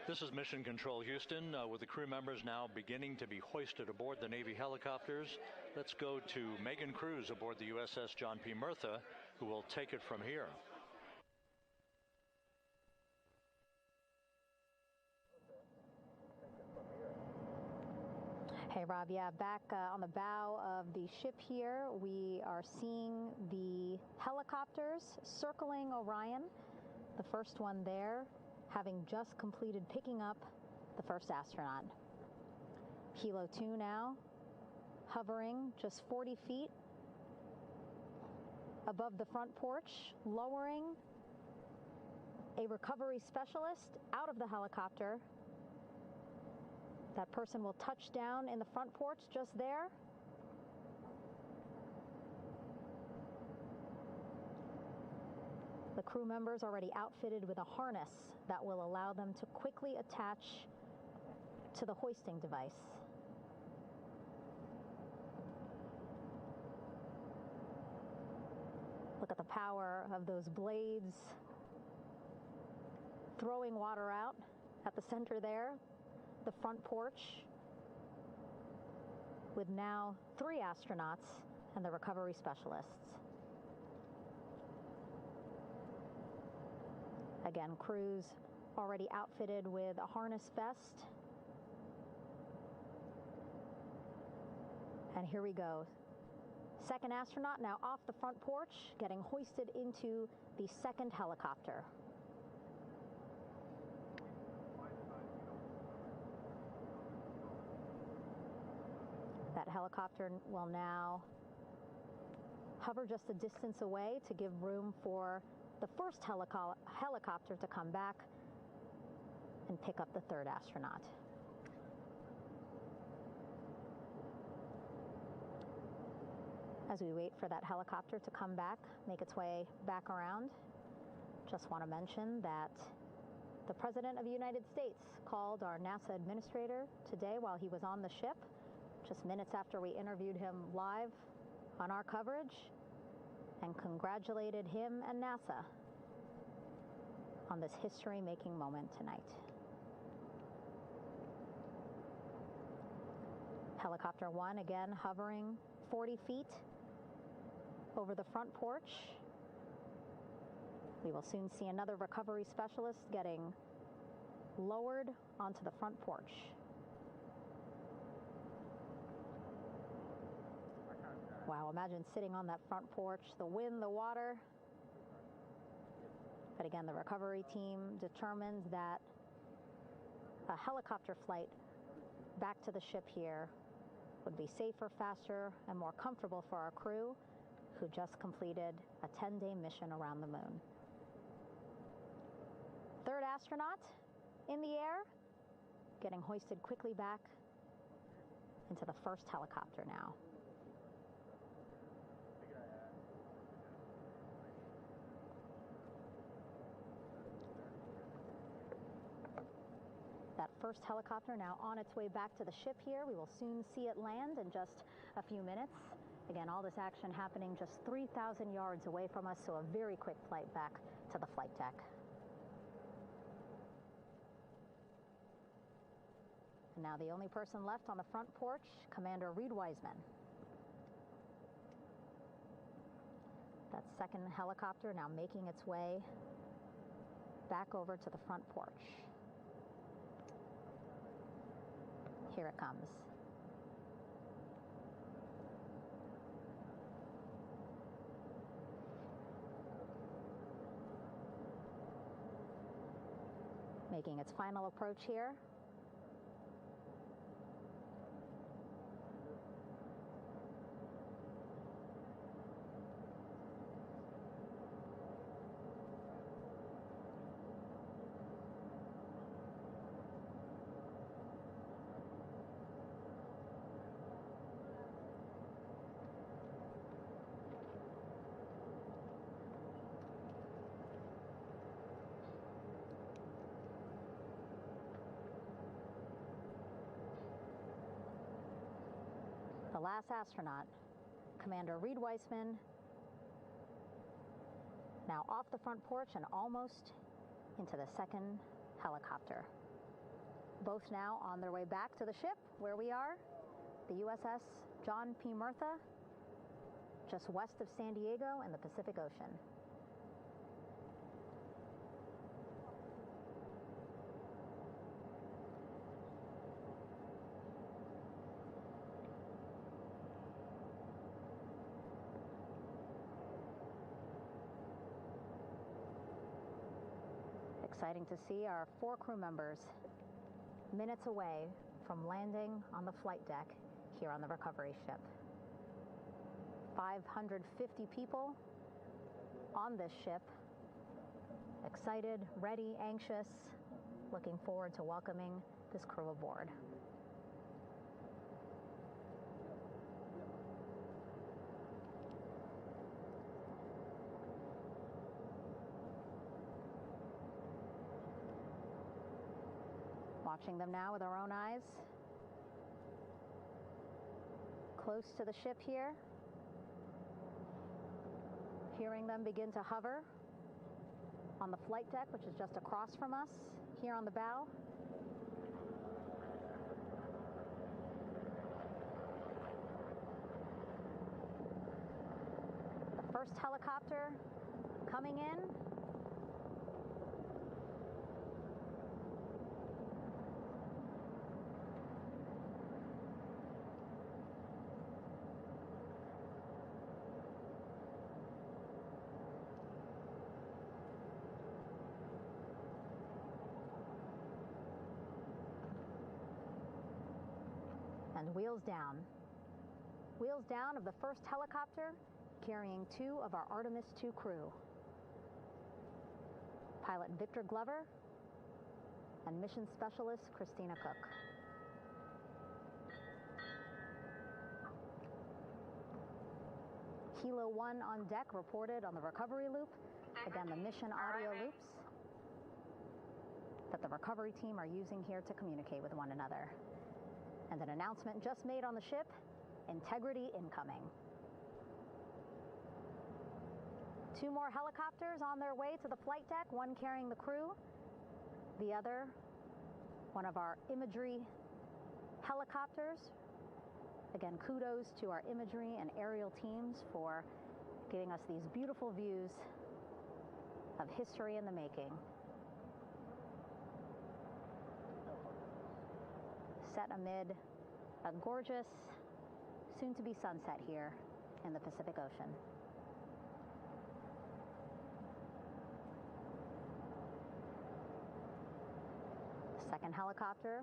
This is Mission Control Houston, with the crew members now beginning to be hoisted aboard the Navy helicopters. Let's go to Megan Cruz aboard the USS John P. Murtha, who will take it from here. Hey, Rob, yeah, back on the bow of the ship here, we are seeing the helicopters circling Orion, the first one there, having just completed picking up the first astronaut. Helo 2 now, hovering just 40 feet above the front porch, lowering a recovery specialist out of the helicopter. That person will touch down in the front porch just there. The crew members already outfitted with a harness that will allow them to quickly attach to the hoisting device. Look at the power of those blades throwing water out at the center there, the front porch, with now 3 astronauts and the recovery specialists. Again, crews already outfitted with a harness vest. And here we go. Second astronaut now off the front porch, getting hoisted into the second helicopter. That helicopter will now hover just a distance away to give room for the first helicopter to come back and pick up the third astronaut. As we wait for that helicopter to come back, make its way back around, just want to mention that the President of the United States called our NASA administrator today while he was on the ship, just minutes after we interviewed him live on our coverage, and congratulated him and NASA on this history-making moment tonight. Helicopter 1 again hovering 40 feet over the front porch. We will soon see another recovery specialist getting lowered onto the front porch. Wow, imagine sitting on that front porch, the wind, the water. But again, the recovery team determined that a helicopter flight back to the ship here would be safer, faster, and more comfortable for our crew who just completed a 10-day mission around the moon. Third astronaut in the air, getting hoisted quickly back into the first helicopter now. That first helicopter now on its way back to the ship here. We will soon see it land in just a few minutes. Again, all this action happening just 3,000 yards away from us, so a very quick flight back to the flight deck. And now the only person left on the front porch, Commander Reid Wiseman. That second helicopter now making its way back over to the front porch. Here it comes. Making its final approach here. The last astronaut, Commander Reid Wiseman, now off the front porch and almost into the second helicopter. Both now on their way back to the ship where we are, the USS John P. Murtha, just west of San Diego in the Pacific Ocean. Exciting to see our 4 crew members minutes away from landing on the flight deck here on the recovery ship. 550 people on this ship, excited, ready, anxious, looking forward to welcoming this crew aboard. Watching them now with our own eyes. Close to the ship here. Hearing them begin to hover on the flight deck, which is just across from us, here on the bow. The first helicopter coming in. And wheels down. Wheels down of the first helicopter carrying 2 of our Artemis II crew. Pilot Victor Glover and Mission Specialist Christina Koch. Kilo 1 on deck reported on the recovery loop. Again, the mission audio loops that the recovery team are using here to communicate with one another. And an announcement just made on the ship, integrity incoming. 2 more helicopters on their way to the flight deck, one carrying the crew, the other, one of our imagery helicopters. Again, kudos to our imagery and aerial teams for giving us these beautiful views of history in the making. Set amid a gorgeous, soon-to-be sunset here in the Pacific Ocean. The second helicopter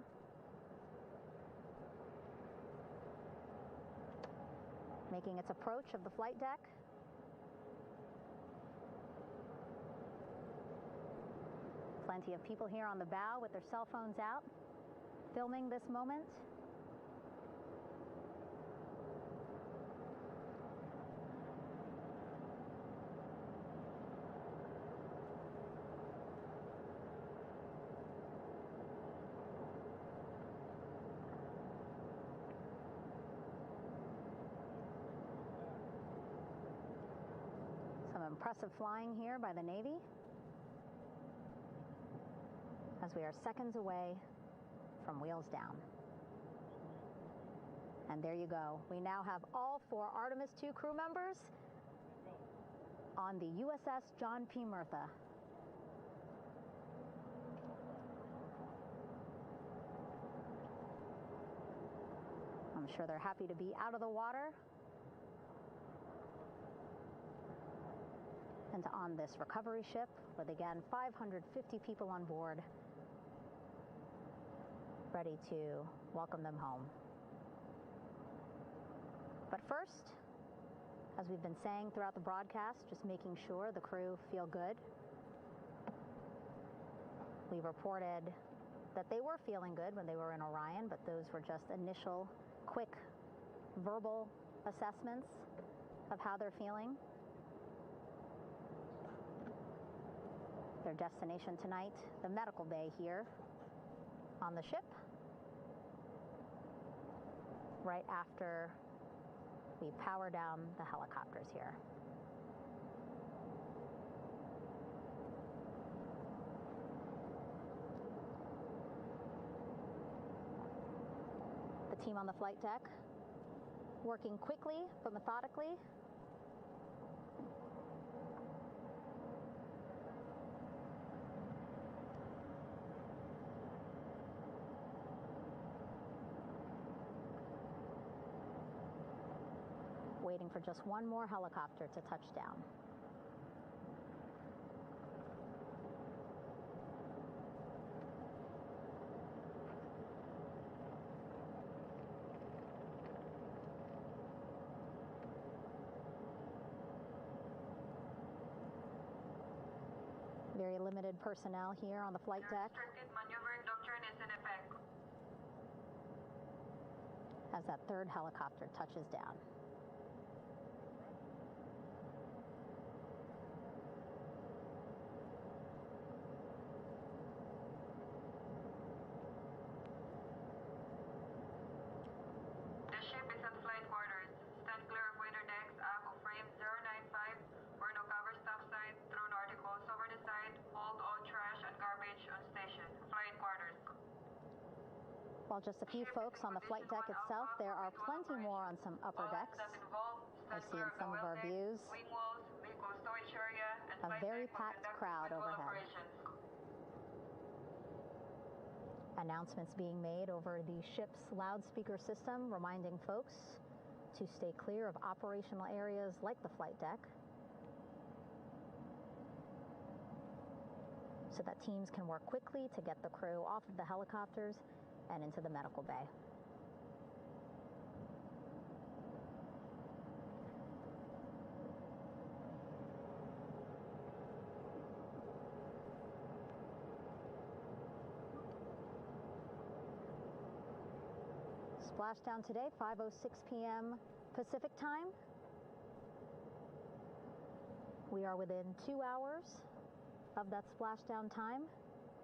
making its approach of the flight deck. Plenty of people here on the bow with their cell phones out, filming this moment. Some impressive flying here by the Navy, as we are seconds away from wheels down. And there you go. We now have all 4 Artemis II crew members on the USS John P. Murtha. I'm sure they're happy to be out of the water and on this recovery ship with, again, 550 people on board, ready to welcome them home. But first, as we've been saying throughout the broadcast, just making sure the crew feel good. We reported that they were feeling good when they were in Orion, but those were just initial, quick, verbal assessments of how they're feeling. Their destination tonight, the medical bay here on the ship, right after we power down the helicopters here. The team on the flight deck working quickly but methodically. Waiting for just one more helicopter to touch down. Very limited personnel here on the flight deck. Restricted maneuvering doctrine is in effect. As that third helicopter touches down. The ship is at flight quarters. Stand clear of wader decks, aft of frame 095. Burn no cover staff side. Throw no articles over the side. Hold all trash and garbage on station. Flight quarters. While just a few folks on the flight deck itself, there are plenty more on some upper decks. I see in some of our views a very packed crowd overhead. Announcements being made over the ship's loudspeaker system, reminding folks to stay clear of operational areas like the flight deck, so that teams can work quickly to get the crew off of the helicopters and into the medical bay. Splashdown today, 5:06 p.m. Pacific time. We are within 2 hours of that splashdown time,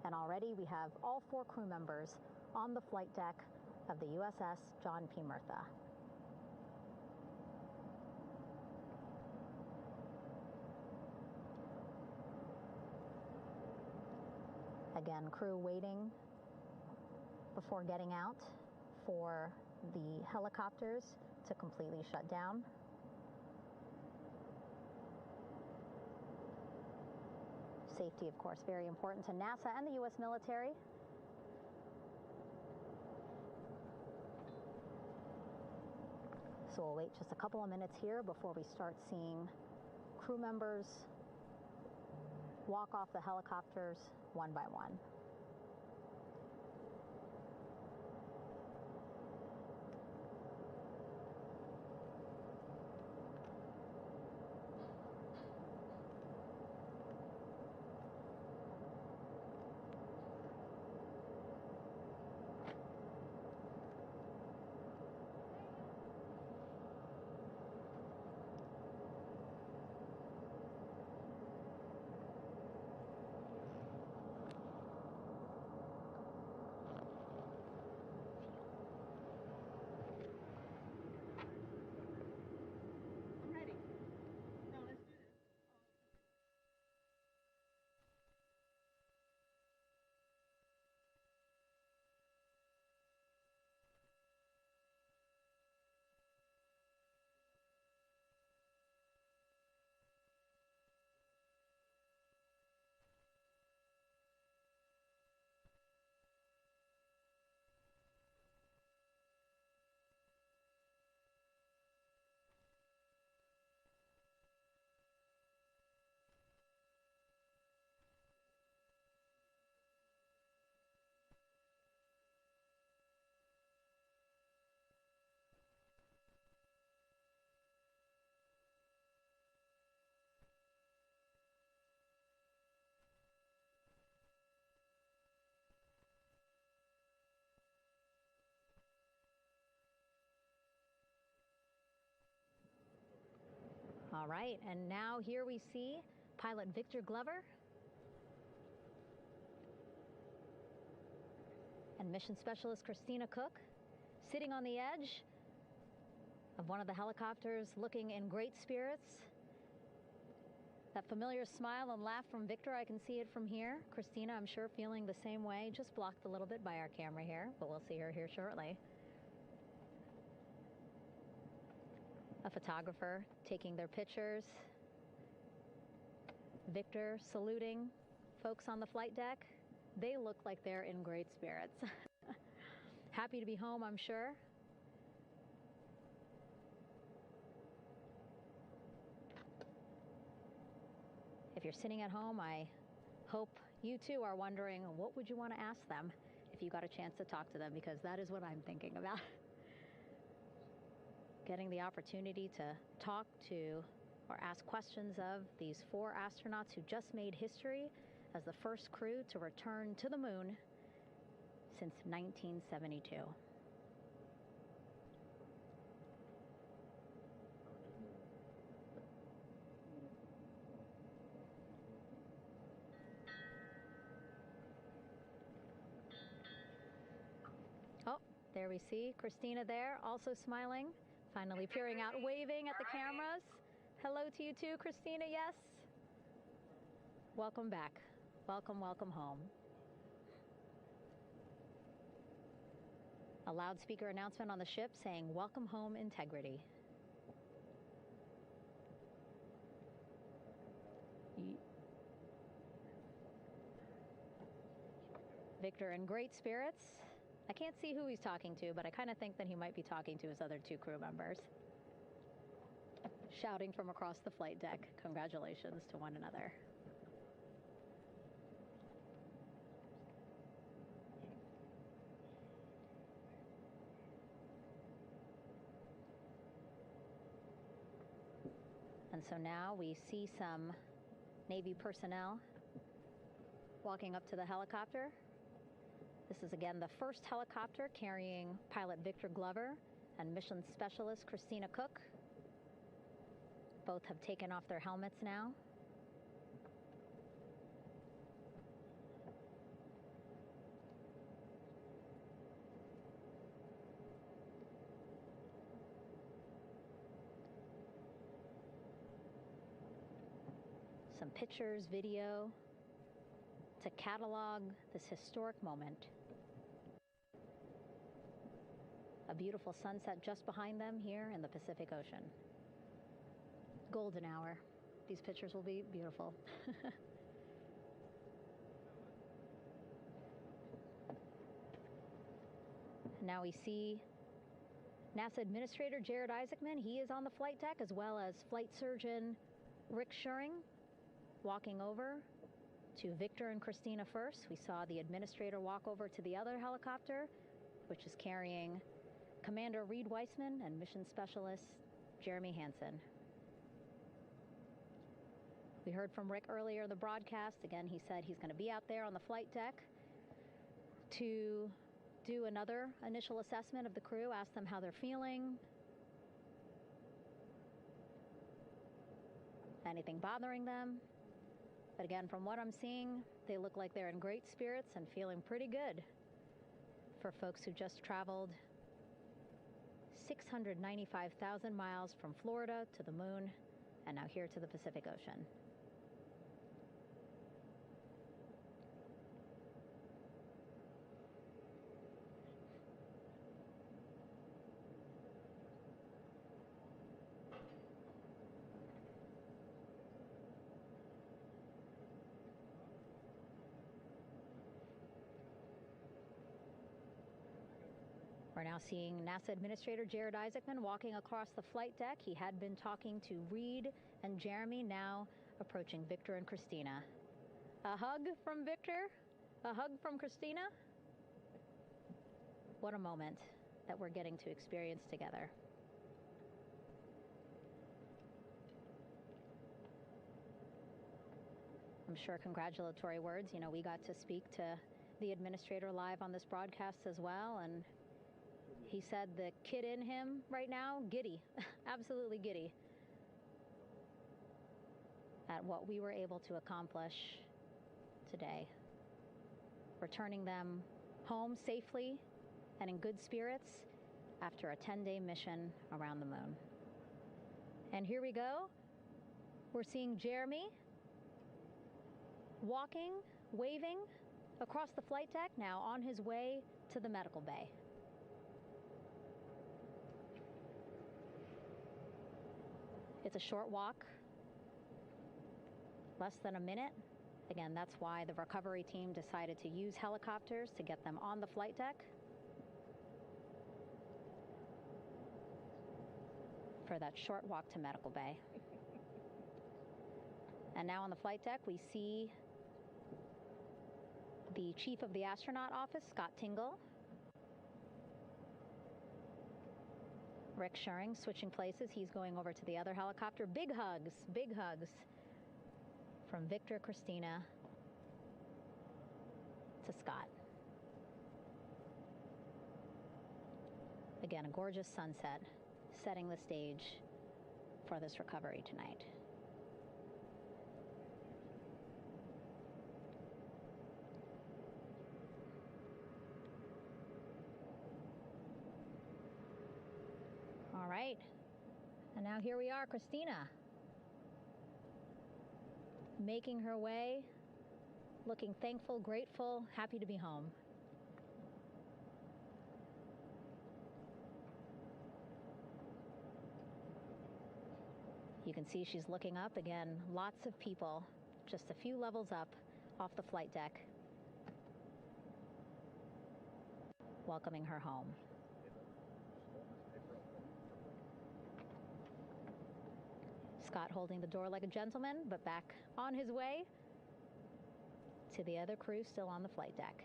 and already we have all 4 crew members on the flight deck of the USS John P. Murtha. Again, crew waiting before getting out for the helicopters to completely shut down. Safety, of course, very important to NASA and the U.S. military. So we'll wait just a couple of minutes here before we start seeing crew members walk off the helicopters one by one. All right, and now here we see pilot Victor Glover and mission specialist Christina Koch sitting on the edge of one of the helicopters, looking in great spirits. That familiar smile and laugh from Victor, I can see it from here. Christina, I'm sure, feeling the same way, just blocked a little bit by our camera here, but we'll see her here shortly. A photographer taking their pictures. Victor saluting folks on the flight deck. They look like they're in great spirits. Happy to be home, I'm sure. If you're sitting at home, I hope you too are wondering, what would you want to ask them if you got a chance to talk to them? Because that is what I'm thinking about. Getting the opportunity to talk to or ask questions of these 4 astronauts who just made history as the first crew to return to the moon since 1972. Oh, there we see Christina there, also smiling. Finally peering out, waving at the cameras. Hello to you too, Christina, yes? Welcome back. Welcome, welcome home. A loudspeaker announcement on the ship saying, "Welcome home, Integrity." Victor in great spirits. I can't see who he's talking to, but I kind of think that he might be talking to his other 2 crew members. Shouting from across the flight deck, congratulations to one another. And so now we see some Navy personnel walking up to the helicopter. This is again the first helicopter carrying pilot Victor Glover and mission specialist Christina Koch. Both have taken off their helmets now. Some pictures, video to catalog this historic moment. A beautiful sunset just behind them here in the Pacific Ocean. Golden hour. These pictures will be beautiful. Now we see NASA Administrator Jared Isaacman. He is on the flight deck, as well as Flight Surgeon Rick Schuring walking over to Victor and Christina first. We saw the administrator walk over to the other helicopter, which is carrying Commander Reid Wiseman and Mission Specialist Jeremy Hansen. We heard from Rick earlier in the broadcast. Again, he said he's going to be out there on the flight deck to do another initial assessment of the crew, ask them how they're feeling, anything bothering them. But again, from what I'm seeing, they look like they're in great spirits and feeling pretty good for folks who just traveled 695,000 miles from Florida to the moon and now here to the Pacific Ocean. We're now seeing NASA Administrator Jared Isaacman walking across the flight deck. He had been talking to Reid and Jeremy, now approaching Victor and Christina. A hug from Victor, a hug from Christina. What a moment that we're getting to experience together. I'm sure congratulatory words. You know, we got to speak to the administrator live on this broadcast as well, and he said the kid in him right now, giddy, absolutely giddy at what we were able to accomplish today. Returning them home safely and in good spirits after a 10-day mission around the moon. And here we go. We're seeing Jeremy walking, waving across the flight deck, now on his way to the medical bay. It's a short walk, less than a minute. Again, that's why the recovery team decided to use helicopters to get them on the flight deck for that short walk to medical bay. And now on the flight deck, we see the chief of the astronaut office, Scott Tingle. Rick Schuring switching places. He's going over to the other helicopter. Big hugs from Victor, Christina to Scott. Again, a gorgeous sunset setting the stage for this recovery tonight. All right, and now here we are, Christina, making her way, looking thankful, grateful, happy to be home. You can see she's looking up. Again, lots of people, just a few levels up off the flight deck, welcoming her home. Scott holding the door like a gentleman, but back on his way to the other crew still on the flight deck.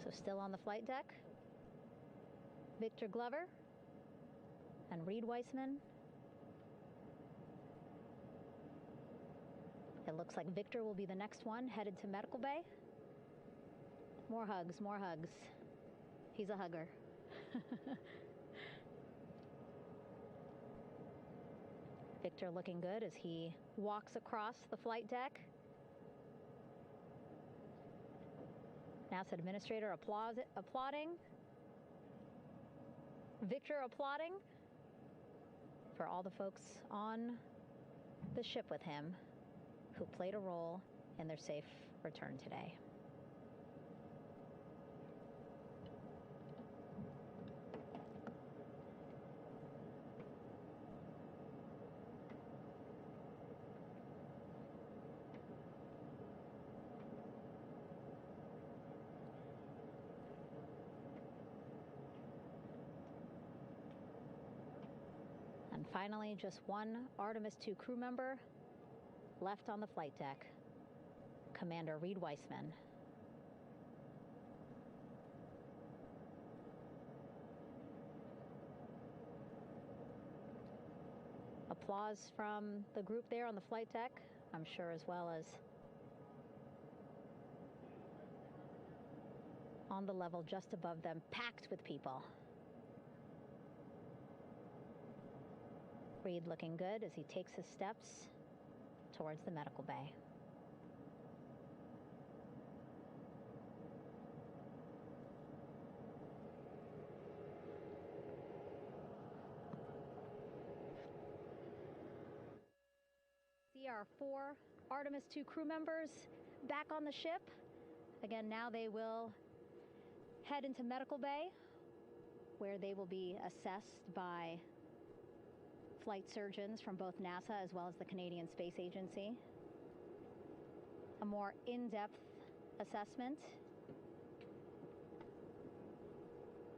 So still on the flight deck, Victor Glover and Reid Wiseman. It looks like Victor will be the next one headed to medical bay. More hugs, more hugs. He's a hugger. Victor looking good as he walks across the flight deck. NASA Administrator applauding. Victor applauding for all the folks on the ship with him who played a role in their safe return today. And finally, just one Artemis II crew member left on the flight deck, Commander Reid Wiseman. Applause from the group there on the flight deck, I'm sure, as well as on the level just above them, packed with people. Reid looking good as he takes his steps towards the medical bay. See our 4 Artemis II crew members back on the ship. Again, now they will head into medical bay, where they will be assessed by flight surgeons from both NASA as well as the Canadian Space Agency. A more in-depth assessment.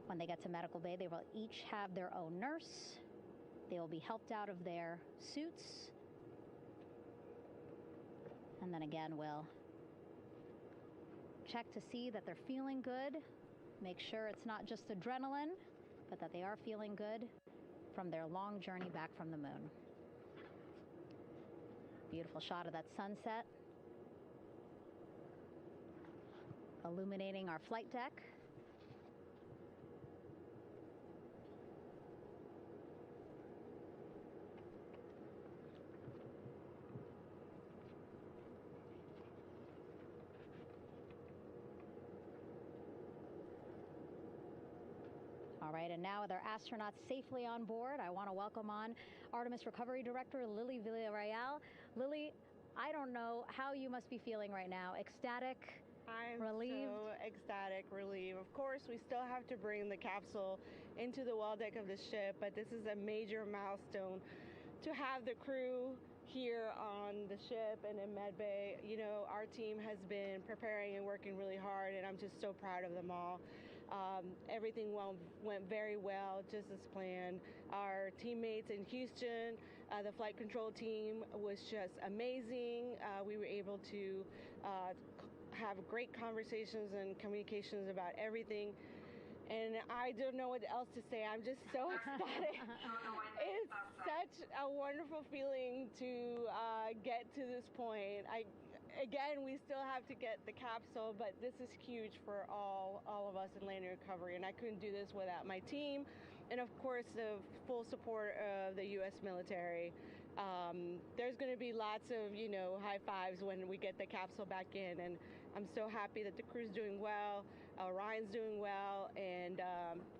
When they get to medical bay, they will each have their own nurse. They will be helped out of their suits. And then again, we'll check to see that they're feeling good. Make sure it's not just adrenaline, but that they are feeling good from their long journey back from the moon. Beautiful shot of that sunset, illuminating our flight deck. All right, and now with our astronauts safely on board, I want to welcome on Artemis Recovery Director Lily Villarreal. Lily, I don't know how you must be feeling right now. Ecstatic, relieved? So ecstatic, relieved. Of course, we still have to bring the capsule into the well deck of the ship, but this is a major milestone to have the crew here on the ship and in medbay. You know, our team has been preparing and working really hard, and I'm just so proud of them all. Everything went very well, just as planned. Our teammates in Houston, the flight control team was just amazing. We were able to have great conversations and communications about everything. And I don't know what else to say. I'm just so ecstatic. It's such a wonderful feeling to get to this point. Again, we still have to get the capsule, but this is huge for all of us in landing recovery, and I couldn't do this without my team, and of course the full support of the U.S. military. There's going to be lots of, you know, high fives when we get the capsule back in, and I'm so happy that the crew's doing well, Ryan's doing well, and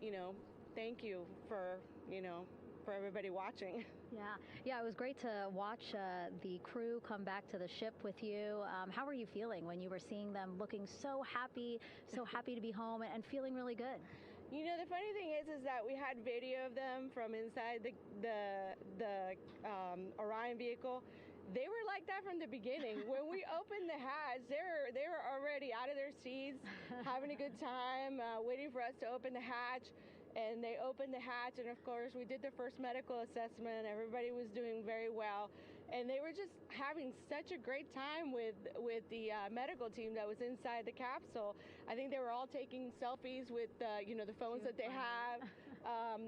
you know, thank you for, you know, for everybody watching. Yeah, it was great to watch the crew come back to the ship with you. How were you feeling when you were seeing them looking so happy to be home and feeling really good? You know, the funny thing is that we had video of them from inside the Orion vehicle. They were like that from the beginning. When we opened the hatch, they were already out of their seats, having a good time, waiting for us to open the hatch. And they opened the hatch, and of course we did the first medical assessment. Everybody was doing very well, and they were just having such a great time with the medical team that was inside the capsule. I think they were all taking selfies with you know, the phones that they have,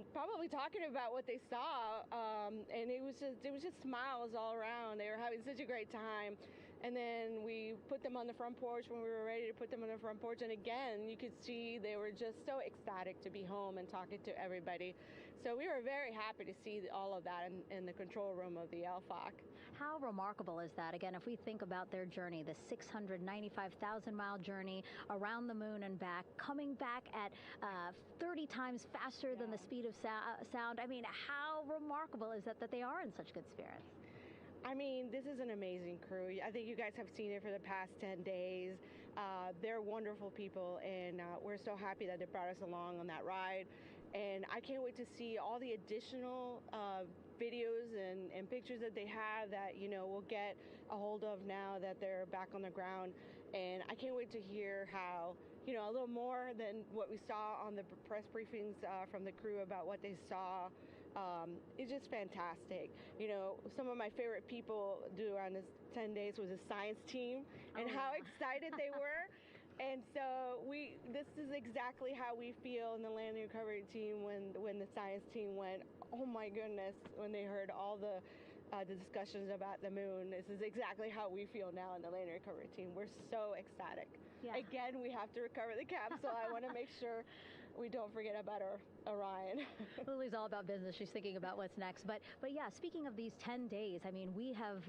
probably talking about what they saw, and it was just smiles all around. They were having such a great time. And then we put them on the front porch when we were ready to put them on the front porch. And again, you could see they were just so ecstatic to be home and talking to everybody. So we were very happy to see all of that in the control room of the LFOC. How remarkable is that? Again, if we think about their journey, the 695,000-mile journey around the moon and back, coming back at 30 times faster than the speed of sound. I mean, how remarkable is that they are in such good spirits? I mean, this is an amazing crew. I think you guys have seen it for the past 10 days. They're wonderful people, and we're so happy that they brought us along on that ride. And I can't wait to see all the additional videos and pictures that they have that, you know, we'll get a hold of now that they're back on the ground. And I can't wait to hear how, you know, a little more than what we saw on the press briefings from the crew about what they saw It's just fantastic. You know, some of my favorite people around this 10 days was the science team and how excited they were. And so this is exactly how we feel in the landing recovery team when the science team went, oh my goodness, when they heard all the discussions about the moon. This is exactly how we feel now in the landing recovery team. We're so ecstatic. Yeah. Again, we have to recover the capsule. I want to make sure we don't forget about Orion. Lily's all about business. She's thinking about what's next. But yeah, speaking of these 10 days, I mean, we have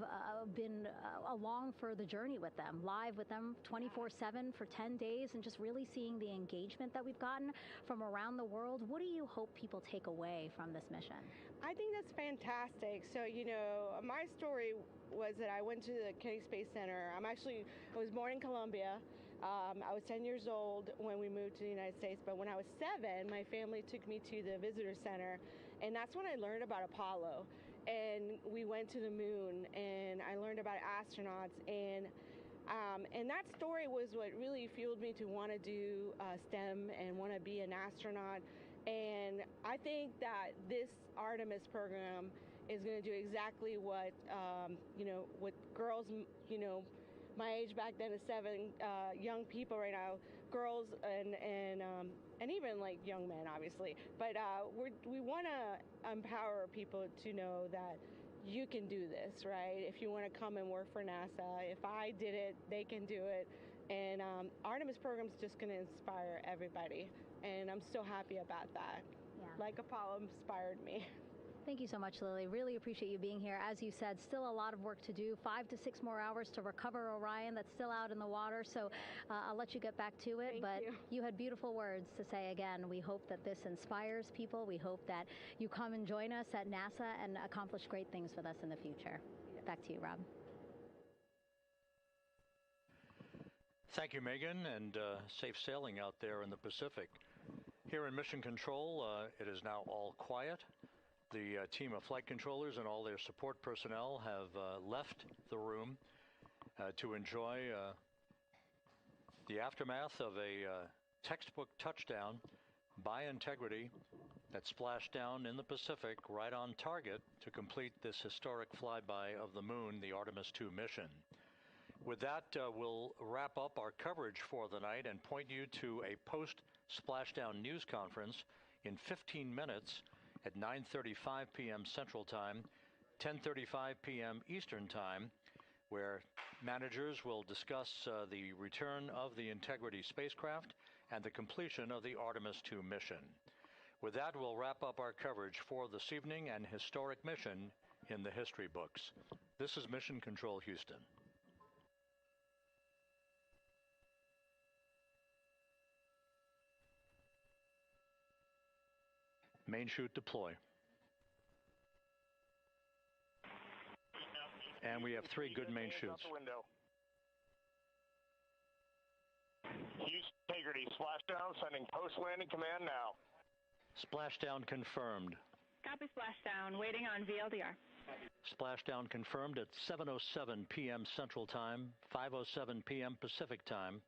been along for the journey with them, live with them 24/7 for 10 days, and just really seeing the engagement that we've gotten from around the world. What do you hope people take away from this mission? I think that's fantastic. So, you know, my story was that I went to the Kennedy Space Center. I was born in Colombia. I was 10 years old when we moved to the United States, but when I was 7, my family took me to the visitor center, and that's when I learned about Apollo. And we went to the moon, and I learned about astronauts, and that story was what really fueled me to want to do STEM and want to be an astronaut. And I think that this Artemis program is going to do exactly what, what girls, my age back then is 7, young people right now, girls and even like young men, obviously. But we want to empower people to know that you can do this, right? If you want to come and work for NASA, if I did it, they can do it. And Artemis program is just going to inspire everybody. And I'm so happy about that. Yeah. Like Apollo inspired me. Thank you so much, Lily. Really appreciate you being here. As you said, still a lot of work to do. 5 to 6 more hours to recover Orion that's still out in the water. So I'll let you get back to it. Thank you had beautiful words to say again. We hope that this inspires people. We hope that you come and join us at NASA and accomplish great things with us in the future. Yeah. Back to you, Rob. Thank you, Megan, and safe sailing out there in the Pacific. Here in Mission Control, it is now all quiet. The team of flight controllers and all their support personnel have left the room to enjoy the aftermath of a textbook touchdown by Integrity that splashed down in the Pacific right on target to complete this historic flyby of the moon, the Artemis II mission. With that, we'll wrap up our coverage for the night and point you to a post-splashdown news conference in 15 minutes at 9:35 p.m. Central Time, 10:35 p.m. Eastern Time, where managers will discuss the return of the Integrity spacecraft and the completion of the Artemis II mission. With that, we'll wrap up our coverage for this evening and historic mission in the history books. This is Mission Control Houston. Main chute deploy. And we have 3 good main chutes. Houston Integrity, splashdown, sending post-landing command now. Splashdown confirmed. Copy splashdown, waiting on VLDR. Splashdown confirmed at 7:07 p.m. Central Time, 5:07 p.m. Pacific Time.